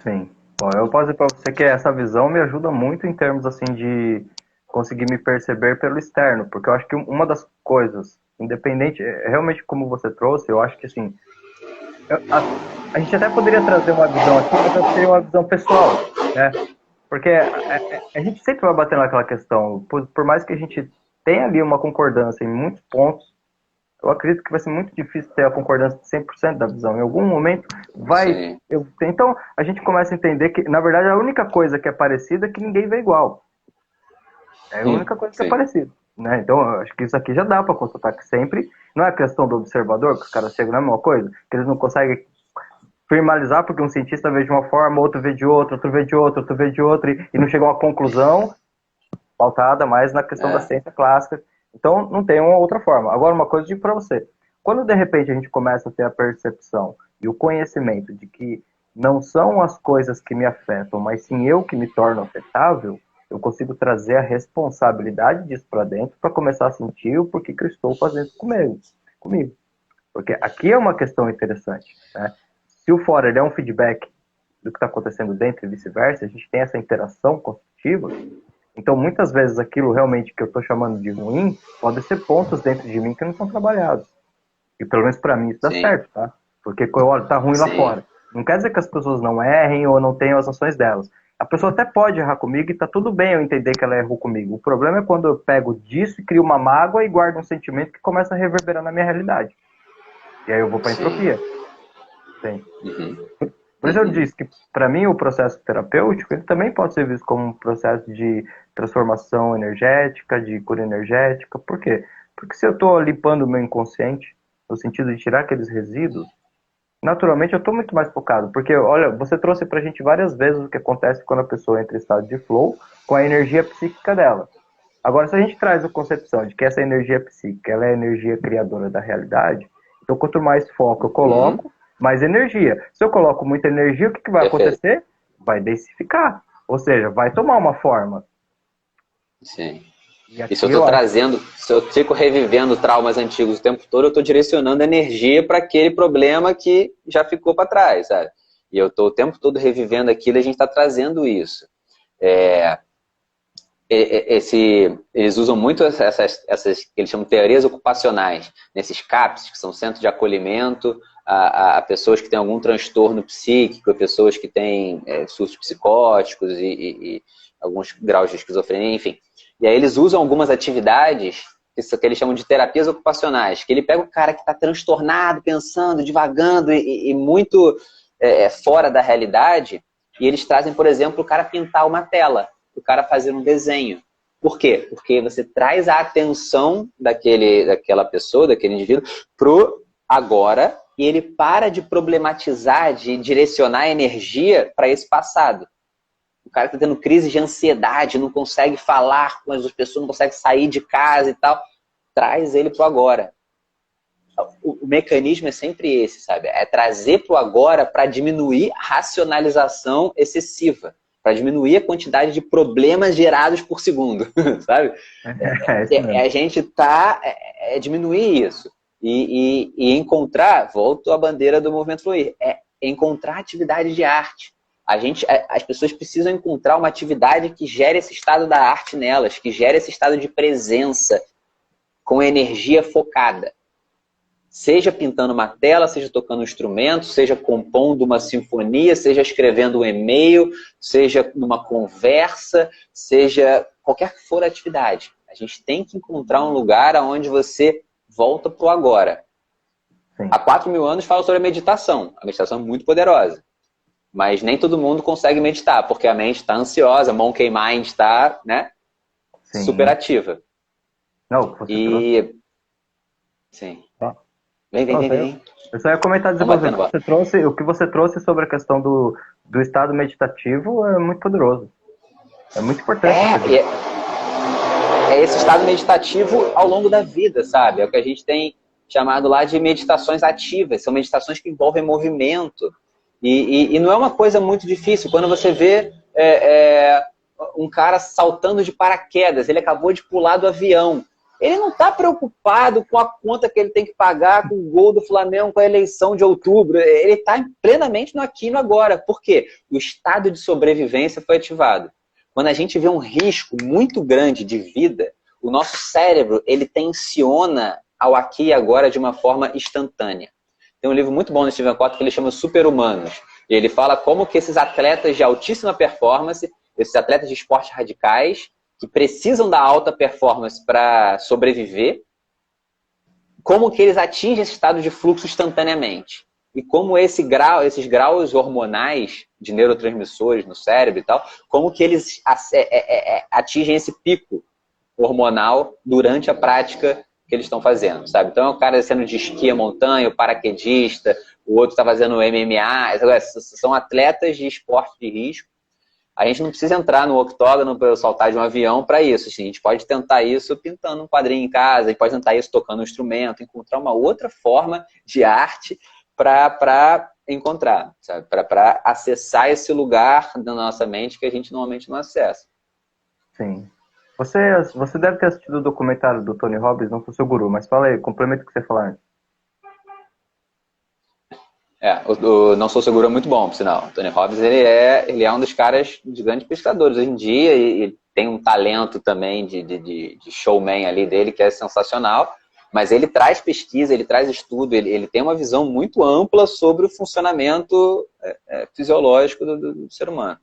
Sim. Bom, eu posso dizer para você que essa visão me ajuda muito em termos assim de conseguir me perceber pelo externo, porque eu acho que uma das coisas, independente, realmente como você trouxe, eu acho que assim, a gente até poderia trazer uma visão aqui, mas eu seria uma visão pessoal, né? Porque a gente sempre vai bater naquela questão, por mais que a gente tenha ali uma concordância em muitos pontos, eu acredito que vai ser muito difícil ter a concordância de 100% da visão. Em algum momento vai... Então, a gente começa a entender que, na verdade, a única coisa que é parecida é que ninguém vê igual. É a única coisa que é parecida. Né? Então, eu acho que isso aqui já dá para constatar que sempre... Não é a questão do observador, que os caras chegam na mesma coisa, que eles não conseguem formalizar porque um cientista vê de uma forma, outro vê de outra, outro vê de outra, outro vê de outra, e não chega a uma conclusão pautada mais na questão da ciência clássica. Então, não tem uma outra forma. Agora, uma coisa eu digo para você. Quando, de repente, a gente começa a ter a percepção e o conhecimento de que não são as coisas que me afetam, mas sim eu que me torno afetável, eu consigo trazer a responsabilidade disso para dentro para começar a sentir o porquê que eu estou fazendo isso comigo. Porque aqui é uma questão interessante, né? Se o fora ele é um feedback do que está acontecendo dentro e vice-versa, a gente tem essa interação construtiva. Então, muitas vezes, aquilo realmente que eu estou chamando de ruim, pode ser pontos dentro de mim que não estão trabalhados. E pelo menos para mim isso dá certo, tá? Porque, olha, tá ruim lá fora. Não quer dizer que as pessoas não errem ou não tenham as ações delas. A pessoa até pode errar comigo e tá tudo bem eu entender que ela errou comigo. O problema é quando eu pego disso e crio uma mágoa e guardo um sentimento que começa a reverberar na minha realidade. E aí eu vou pra entropia. Sim. Por isso eu disse que, para mim, o processo terapêutico ele também pode ser visto como um processo de transformação energética, de cura energética. Por quê? Porque se eu estou limpando o meu inconsciente, no sentido de tirar aqueles resíduos, naturalmente eu estou muito mais focado. Porque, olha, você trouxe para a gente várias vezes o que acontece quando a pessoa entra em estado de flow com a energia psíquica dela. Agora, se a gente traz a concepção de que essa energia psíquica ela é a energia criadora da realidade, então quanto mais foco eu coloco, mais energia. Se eu coloco muita energia, o que vai acontecer? Vai densificar. Ou seja, vai tomar uma forma. Sim. E se eu estou trazendo, se eu fico revivendo traumas antigos o tempo todo, eu estou direcionando energia para aquele problema que já ficou para trás, sabe? E eu estou o tempo todo revivendo aquilo e a gente está trazendo isso. Eles usam muito essas que eles chamam de teorias ocupacionais, nesses CAPs, que são centros de acolhimento a pessoas que têm algum transtorno psíquico, a pessoas que têm surtos psicóticos e alguns graus de esquizofrenia, enfim. E aí eles usam algumas atividades que eles chamam de terapias ocupacionais, que ele pega o cara que está transtornado, pensando, divagando e muito fora da realidade, e eles trazem, por exemplo, o cara pintar uma tela, o cara fazer um desenho. Por quê? Porque você traz a atenção daquela pessoa, daquele indivíduo, pro agora, e ele para de problematizar, de direcionar a energia para esse passado. O cara está tendo crise de ansiedade, não consegue falar com as pessoas, não consegue sair de casa e tal. Traz ele pro agora. O mecanismo é sempre esse, sabe? É trazer pro agora para diminuir a racionalização excessiva, para diminuir a quantidade de problemas gerados por segundo, sabe? A gente tá diminuir isso e encontrar, volto à bandeira do movimento fluir, encontrar atividade de arte. As pessoas precisam encontrar uma atividade que gere esse estado da arte nelas, que gere esse estado de presença com energia focada. Seja pintando uma tela, seja tocando um instrumento, seja compondo uma sinfonia, seja escrevendo um e-mail, seja numa conversa, seja qualquer que for a atividade. A gente tem que encontrar um lugar onde você volta para o agora. Sim. Há 4.000 anos fala sobre a meditação. A meditação é muito poderosa. Mas nem todo mundo consegue meditar, porque a mente está ansiosa, a monkey mind está, né, super ativa. Não, você Sim. Vem. Eu só ia comentar dizer o que você trouxe sobre a questão do estado meditativo é muito poderoso. É muito importante. É esse estado meditativo ao longo da vida, sabe? É o que a gente tem chamado lá de meditações ativas. São meditações que envolvem movimento. E não é uma coisa muito difícil. Quando você vê um cara saltando de paraquedas, ele acabou de pular do avião. Ele não está preocupado com a conta que ele tem que pagar, com o gol do Flamengo, com a eleição de outubro. Ele está plenamente no aqui e no agora. Por quê? O estado de sobrevivência foi ativado. Quando a gente vê um risco muito grande de vida, o nosso cérebro ele tensiona ao aqui e agora de uma forma instantânea. Tem um livro muito bom do Stephen Kotler que ele chama Super-Humanos. E ele fala como que esses atletas de altíssima performance, esses atletas de esportes radicais, que precisam da alta performance para sobreviver, como que eles atingem esse estado de fluxo instantaneamente. E como esses graus hormonais de neurotransmissores no cérebro e tal, como que eles atingem esse pico hormonal durante a prática que eles estão fazendo, sabe? Então, o cara sendo de esqui a montanha, o paraquedista, o outro está fazendo MMA, são atletas de esporte de risco. A gente não precisa entrar no octógono para saltar de um avião para isso. Assim, a gente pode tentar isso pintando um quadrinho em casa, a gente pode tentar isso tocando um instrumento, encontrar uma outra forma de arte para encontrar, sabe? Para acessar esse lugar da nossa mente que a gente normalmente não acessa. Sim. Você deve ter assistido o documentário do Tony Robbins, Não Sou Seu Guru, mas fala aí, complementa o que você falou antes. O Não Sou Seu Guru é muito bom, por sinal. O Tony Robbins ele é um dos caras de grandes pescadores hoje em dia e tem um talento também de showman ali dele que é sensacional, mas ele traz pesquisa, ele traz estudo, ele tem uma visão muito ampla sobre o funcionamento fisiológico do ser humano.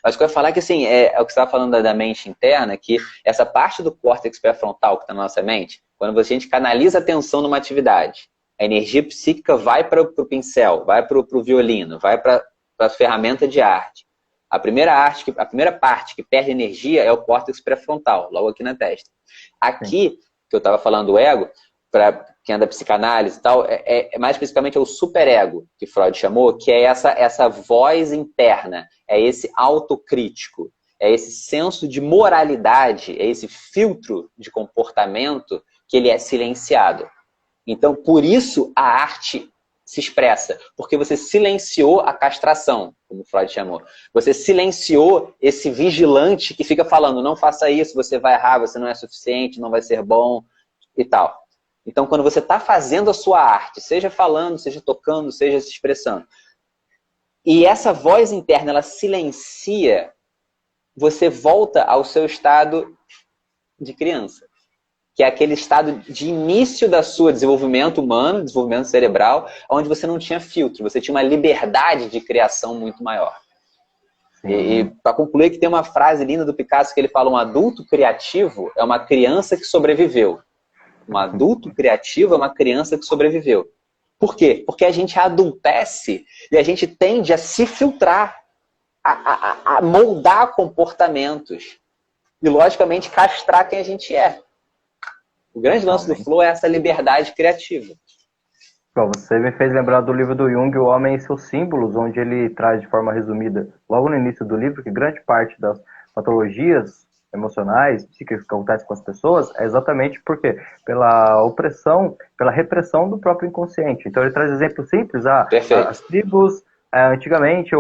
Mas o que eu ia falar é que, assim, é o que você estava falando da mente interna, que essa parte do córtex pré-frontal que está na nossa mente, quando a gente canaliza a atenção numa atividade, a energia psíquica vai para o pincel, vai para o violino, vai para a ferramenta de arte. A primeira parte que perde energia é o córtex pré-frontal, logo aqui na testa. Aqui, que eu estava falando do ego, para quem é da psicanálise e tal, mais especificamente é o superego, que Freud chamou, que é essa voz interna, é esse autocrítico, é esse senso de moralidade, é esse filtro de comportamento que ele é silenciado. Então, por isso a arte se expressa, porque você silenciou a castração, como Freud chamou. Você silenciou esse vigilante que fica falando, não faça isso, você vai errar, você não é suficiente, não vai ser bom e tal. Então, quando você está fazendo a sua arte, seja falando, seja tocando, seja se expressando, e essa voz interna, ela silencia, você volta ao seu estado de criança, que é aquele estado de início da sua desenvolvimento humano, desenvolvimento cerebral, onde você não tinha filtro, você tinha uma liberdade de criação muito maior. E para concluir, que tem uma frase linda do Picasso que ele fala, um adulto criativo é uma criança que sobreviveu. Um adulto criativo é uma criança que sobreviveu. Por quê? Porque a gente adultece e a gente tende a se filtrar, a moldar comportamentos e, logicamente, castrar quem a gente é. O grande lance do flow é essa liberdade criativa. Você me fez lembrar do livro do Jung, O Homem e seus Símbolos, onde ele traz de forma resumida, logo no início do livro, que grande parte das patologias emocionais, psíquicas que acontecem com as pessoas é exatamente porque pela opressão, pela repressão do próprio inconsciente. Então ele traz exemplos simples, as tribos antigamente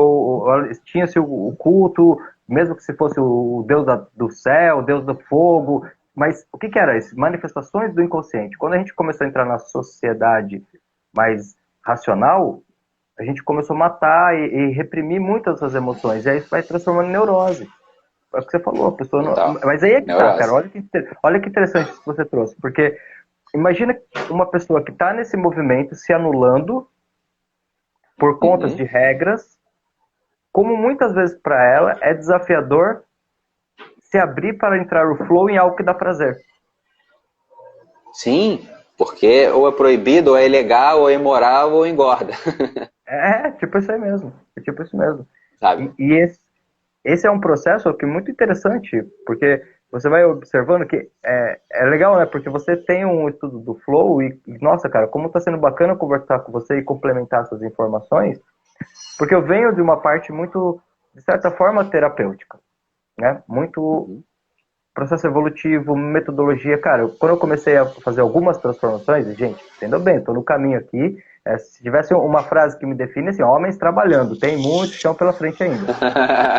tinha-se o culto, mesmo que se fosse o deus do céu, o deus do fogo, mas o que era isso? Manifestações do inconsciente. Quando a gente começou a entrar na sociedade mais racional, a gente começou a matar e reprimir muitas das emoções, e aí isso vai transformando em neurose. É o que você falou, a pessoa não... Mas aí é que tá, cara, olha que interessante isso que você trouxe, porque imagina uma pessoa que está nesse movimento se anulando por contas de regras, como muitas vezes para ela é desafiador se abrir para entrar o flow em algo que dá prazer. Sim, porque ou é proibido, ou é ilegal, ou é imoral, ou engorda. Tipo isso aí mesmo. É tipo isso mesmo. Sabe? E esse é um processo que é muito interessante, porque você vai observando que é legal, né? Porque você tem um estudo do flow e nossa, cara, como tá sendo bacana conversar com você e complementar essas informações, porque eu venho de uma parte muito, de certa forma, terapêutica, né? Muito processo evolutivo, metodologia. Cara, quando eu comecei a fazer algumas transformações, gente, entendeu bem, tô no caminho aqui. Se tivesse uma frase que me define, assim, homens trabalhando, tem muito chão pela frente ainda.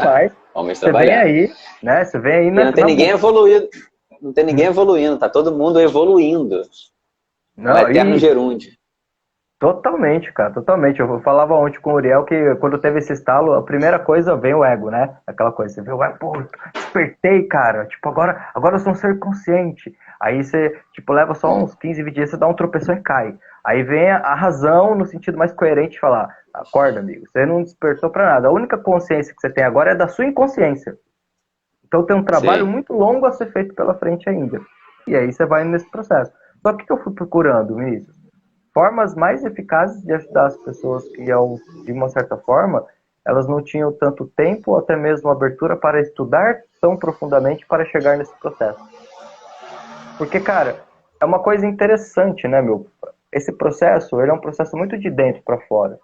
Mas homens você vem aí, né? Você vem aí não tem ninguém evoluído. Não tem ninguém evoluindo, tá todo mundo evoluindo. Não, é eterno gerúndio. Totalmente, cara, totalmente. Eu falava ontem com o Uriel que quando teve esse estalo, a primeira coisa vem o ego, né? Aquela coisa, você vê o ego, pô, despertei, cara. Tipo, agora eu sou um ser consciente. Aí você, tipo, leva só uns 15, 20 dias, você dá um tropeção e cai. Aí vem a razão no sentido mais coerente de falar, acorda, amigo, você não despertou pra nada. A única consciência que você tem agora é da sua inconsciência. Então tem um trabalho muito longo a ser feito pela frente ainda. E aí você vai nesse processo. Só que eu fui procurando, Vinícius? Formas mais eficazes de ajudar as pessoas que, de uma certa forma, elas não tinham tanto tempo ou até mesmo abertura para estudar tão profundamente para chegar nesse processo. Porque, cara, é uma coisa interessante, né, meu? Esse processo, ele é um processo muito de dentro para fora.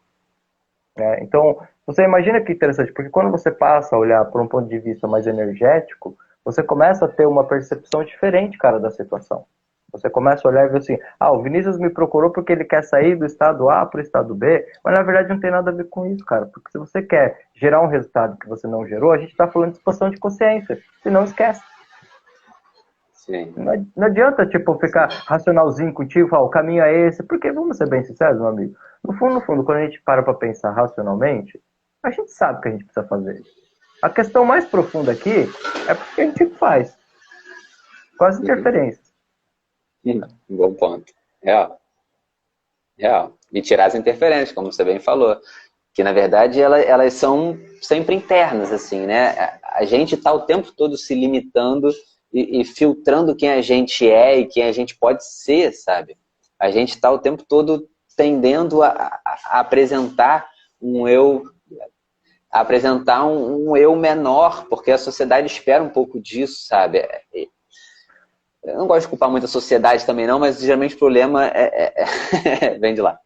Então, você imagina que interessante, porque quando você passa a olhar por um ponto de vista mais energético, você começa a ter uma percepção diferente, cara, da situação. Você começa a olhar e ver assim, o Vinícius me procurou porque ele quer sair do estado A para o estado B, mas na verdade não tem nada a ver com isso, cara. Porque se você quer gerar um resultado que você não gerou, a gente está falando de expansão de consciência. Se não, esquece. Sim. Não adianta, tipo, ficar racionalzinho contigo, falar, o caminho é esse, porque, vamos ser bem sinceros, meu amigo, no fundo, quando a gente para pensar racionalmente, a gente sabe o que a gente precisa fazer. A questão mais profunda aqui é porque a gente faz. Com as interferências. Bom ponto. Real. E tirar as interferências, como você bem falou. que na verdade elas são sempre internas, assim, né? A gente está o tempo todo se limitando e filtrando quem a gente é e quem a gente pode ser, sabe? A gente está o tempo todo tendendo a apresentar um eu menor, porque a sociedade espera um pouco disso, sabe? Eu não gosto de culpar muito a sociedade também não, mas geralmente o problema vem de lá.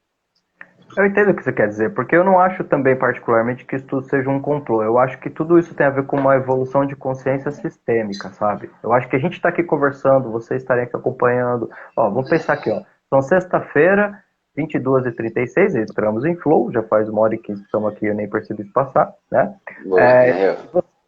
Eu entendo o que você quer dizer, porque eu não acho também particularmente que isso tudo seja um complô. Eu acho que tudo isso tem a ver com uma evolução de consciência sistêmica, sabe? Eu acho que a gente está aqui conversando, vocês estarem aqui acompanhando. Ó, vamos pensar aqui, ó. São sexta-feira, 22h36, entramos em flow, já faz 1h15 que estamos aqui, eu nem percebi isso passar, né? Boa,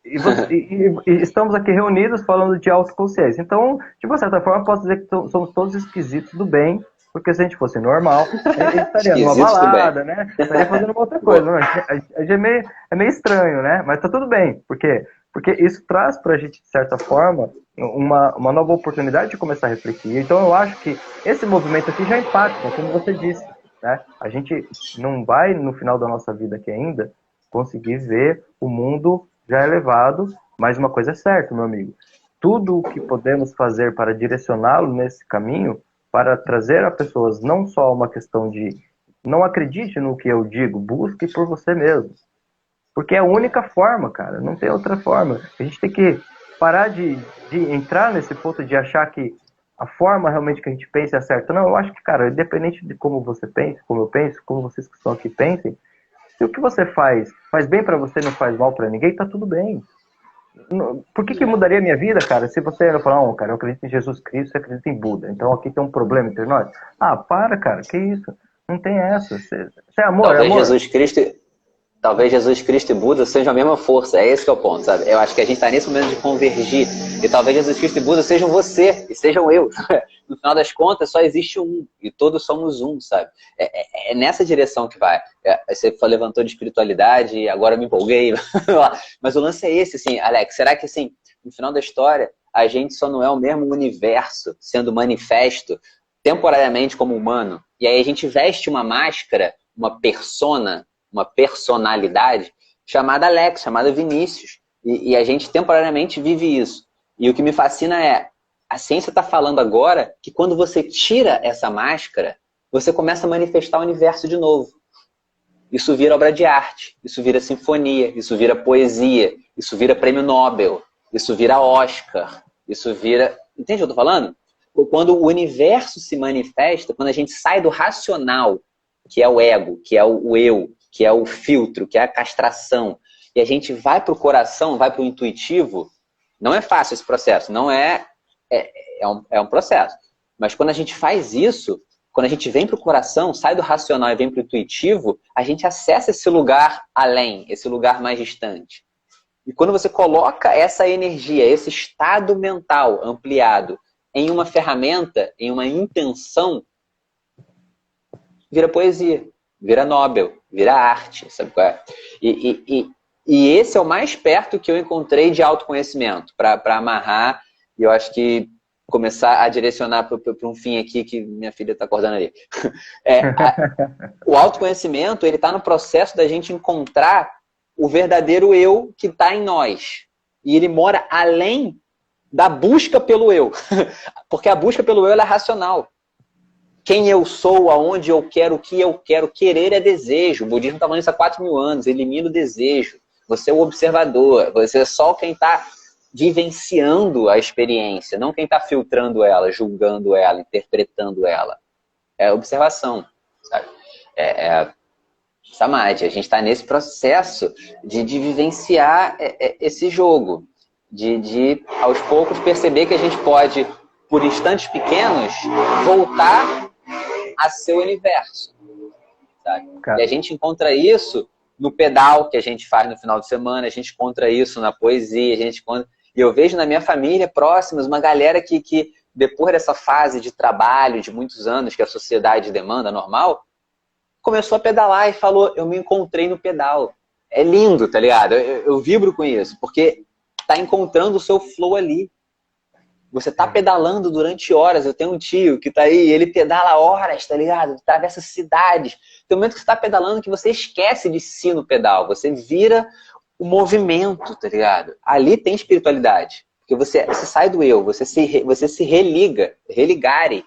E estamos aqui reunidos falando de autoconsciência. Então, de uma certa forma, posso dizer que somos todos esquisitos do bem, porque se a gente fosse normal, a gente estaria numa balada, né? Estaria fazendo uma outra coisa. Não, é meio estranho, né? Mas tá tudo bem. Por quê? Porque isso traz pra gente, de certa forma, uma nova oportunidade de começar a refletir. Então, eu acho que esse movimento aqui já impacta, como você disse, né? A gente não vai, no final da nossa vida aqui ainda, conseguir ver o mundo já elevado, mas uma coisa é certa, meu amigo. Tudo o que podemos fazer para direcioná-lo nesse caminho, para trazer a pessoas não só uma questão de não acredite no que eu digo, busque por você mesmo. Porque é a única forma, cara, não tem outra forma. A gente tem que parar de entrar nesse ponto de achar que a forma realmente que a gente pensa é certa. Não, eu acho que, cara, independente de como você pensa, como eu penso, como vocês que estão aqui pensem, se o que você faz bem pra você, não faz mal pra ninguém, tá tudo bem. Por que mudaria a minha vida, cara, se você falar, oh, cara, eu acredito em Jesus Cristo, você acredita em Buda, então aqui tem um problema entre nós? Ah, para, cara, que isso? Não tem essa. Você é amor, talvez é amor. Talvez Jesus Cristo e Buda sejam a mesma força, é esse que é o ponto, sabe? Eu acho que a gente está nesse momento de convergir, e talvez Jesus Cristo e Buda sejam você, e sejam eu. No final das contas, só existe um, e todos somos um, sabe? É nessa direção que vai. Você levantou de espiritualidade, e agora eu me empolguei, mas o lance é esse, assim, Alex, será que, assim, no final da história, a gente só não é o mesmo universo sendo manifesto temporariamente como humano, e aí a gente veste uma máscara, uma persona, uma personalidade chamada Alex, chamada Vinícius. E a gente temporariamente vive isso. E o que me fascina é, a ciência está falando agora que quando você tira essa máscara, você começa a manifestar o universo de novo. Isso vira obra de arte, isso vira sinfonia, isso vira poesia, isso vira prêmio Nobel, isso vira Oscar, isso vira... Entende o que eu estou falando? Quando o universo se manifesta, quando a gente sai do racional, que é o ego, que é o eu, que é o filtro, que é a castração, e a gente vai para o coração, vai para o intuitivo, não é fácil esse processo, não é um processo. Mas quando a gente faz isso, quando a gente vem para o coração, sai do racional e vem para o intuitivo, a gente acessa esse lugar além, esse lugar mais distante. E quando você coloca essa energia, esse estado mental ampliado em uma ferramenta, em uma intenção, vira poesia, vira Nobel, vira arte, sabe qual é? E esse é o mais perto que eu encontrei de autoconhecimento, para amarrar, e eu acho que começar a direcionar para um fim aqui, que minha filha está acordando ali. O autoconhecimento, ele está no processo da gente encontrar o verdadeiro eu que está em nós. E ele mora além da busca pelo eu. Porque a busca pelo eu ela é racional. Quem eu sou, aonde eu quero, o que eu quero. Querer é desejo. O budismo está falando isso há 4.000 anos. Elimina o desejo. Você é o observador. Você é só quem está vivenciando a experiência, não quem está filtrando ela, julgando ela, interpretando ela. É observação, sabe? Samadhi. A gente está nesse processo de vivenciar esse jogo. De, aos poucos, perceber que a gente pode, por instantes pequenos, voltar a seu universo. Sabe? E a gente encontra isso no pedal que a gente faz no final de semana, a gente encontra isso na poesia, a gente encontra... E eu vejo na minha família próximas uma galera que depois dessa fase de trabalho de muitos anos que a sociedade demanda, normal, começou a pedalar e falou, eu me encontrei no pedal. É lindo, tá ligado? Eu vibro com isso, porque tá encontrando o seu flow ali. Você tá pedalando durante horas. Eu tenho um tio que tá aí, ele pedala horas, tá ligado? Atravessa cidades. Tem um momento que você tá pedalando que você esquece de si no pedal. Você vira o movimento, tá ligado? Ali tem espiritualidade. Porque você sai do eu, você se religa, religare.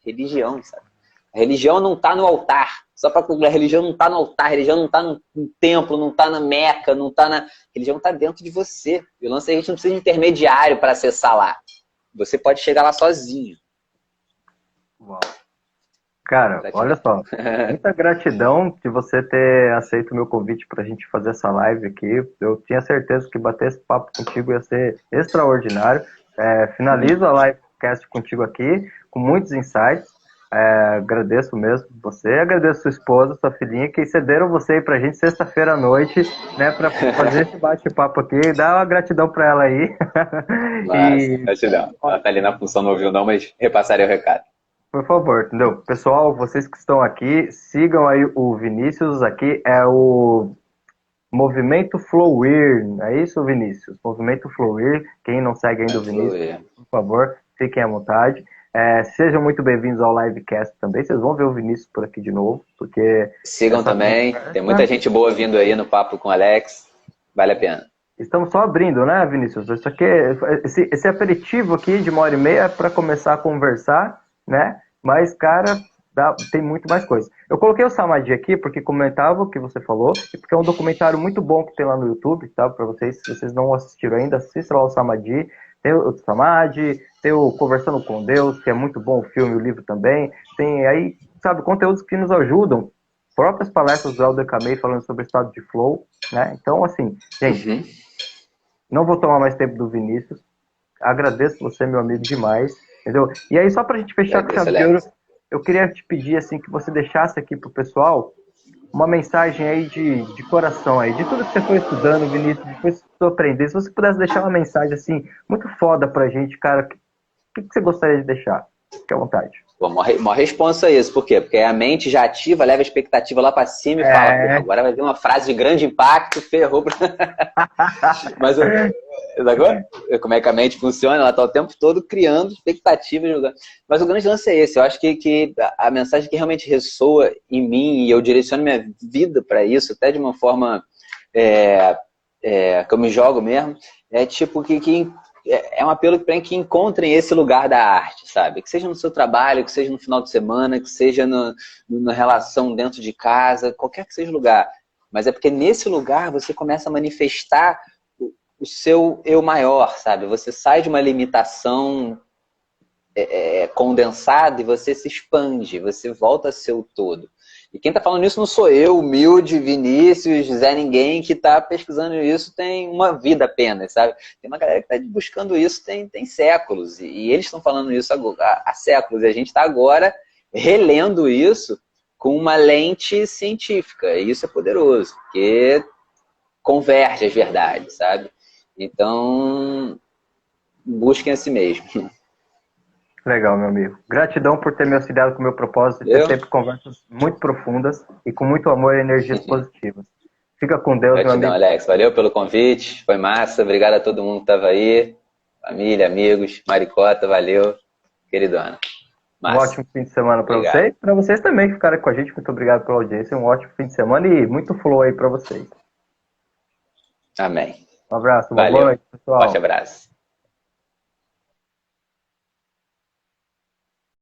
Religião, sabe? A religião não tá no altar. Só pra concluir, a religião não tá no altar, a religião não tá no templo, não tá na Meca, não tá na... A religião tá dentro de você. E o lance é que a gente não precisa de intermediário para acessar lá. Você pode chegar lá sozinho. Uau. Cara, olha só, muita gratidão de você ter aceito o meu convite para a gente fazer essa live aqui. Eu tinha certeza que bater esse papo contigo ia ser extraordinário. Finalizo a livecast contigo aqui, com muitos insights. Agradeço mesmo você, agradeço sua esposa, sua filhinha, que cederam você aí pra gente sexta-feira à noite, né, para fazer esse bate-papo aqui. Dá uma gratidão para ela aí. Gratidão. Ela tá ali na função, não ouviu não, mas repassarei o recado. Por favor, entendeu? Pessoal, vocês que estão aqui, sigam aí o Vinícius, aqui é o Movimento Flowir, é isso, Vinícius? Movimento Flowir, quem não segue ainda o Vinícius, por favor, fiquem à vontade. Sejam muito bem-vindos ao livecast também, vocês vão ver o Vinícius por aqui de novo, porque... Sigam também, tem muita gente boa vindo aí no papo com o Alex, vale a pena. Estamos só abrindo, né, Vinícius? Isso aqui, esse aperitivo aqui de 1h30 é para começar a conversar, né? Mas, cara, tem muito mais coisa. Eu coloquei o Samadhi aqui porque comentava o que você falou, e porque é um documentário muito bom que tem lá no YouTube, tá? Para vocês, se vocês não assistiram ainda, assistam lá o Samadhi. Tem o Samadhi, tem o Conversando com Deus, que é muito bom o filme e o livro também. Tem aí, sabe, conteúdos que nos ajudam. Próprias palestras do Elder Camei falando sobre o estado de flow, né? Então, assim, gente, não vou tomar mais tempo do Vinícius. Agradeço você, meu amigo, demais. Entendeu? E aí, só pra gente fechar com chave de ouro, eu queria te pedir assim, que você deixasse aqui pro pessoal uma mensagem aí de coração aí, de tudo que você foi estudando, Vinícius, depois que você aprendeu. Se você pudesse deixar uma mensagem assim, muito foda pra gente, cara, o que você gostaria de deixar? Fique à vontade. Pô, uma responsa a isso, por quê? Porque a mente já ativa, leva a expectativa lá pra cima e fala, pô, agora vai vir uma frase de grande impacto, ferrou. Mas agora, como é que a mente funciona? Ela tá o tempo todo criando expectativas. Mas o grande lance é esse. Eu acho que a mensagem que realmente ressoa em mim, e eu direciono minha vida para isso, até de uma forma que eu me jogo mesmo, é tipo que é um apelo para que encontrem esse lugar da arte, sabe? Que seja no seu trabalho, que seja no final de semana, que seja na relação dentro de casa, qualquer que seja o lugar. Mas é porque nesse lugar você começa a manifestar o seu eu maior, sabe? Você sai de uma limitação condensada e você se expande, você volta a ser o todo. E quem tá falando isso não sou eu, humilde, Vinícius, Zé Ninguém, que tá pesquisando isso tem uma vida apenas, sabe? Tem uma galera que tá buscando isso tem séculos, e eles estão falando isso há séculos, e a gente tá agora relendo isso com uma lente científica, e isso é poderoso, porque converge as verdades, sabe? Então, busquem a si mesmo. Legal, meu amigo. Gratidão por ter me auxiliado com o meu propósito de ter sempre conversas muito profundas e com muito amor e energias positivas. Fica com Deus, Gratidão, meu amigo. Alex. Valeu pelo convite. Foi massa. Obrigado a todo mundo que estava aí. Família, amigos, Maricota, valeu. Queridona. Massa. Um ótimo fim de semana para vocês. Para vocês também que ficaram com a gente. Muito obrigado pela audiência. Um ótimo fim de semana e muito flow aí para vocês. Amém. Um abraço. Valeu. Boa noite, pessoal. Forte abraço.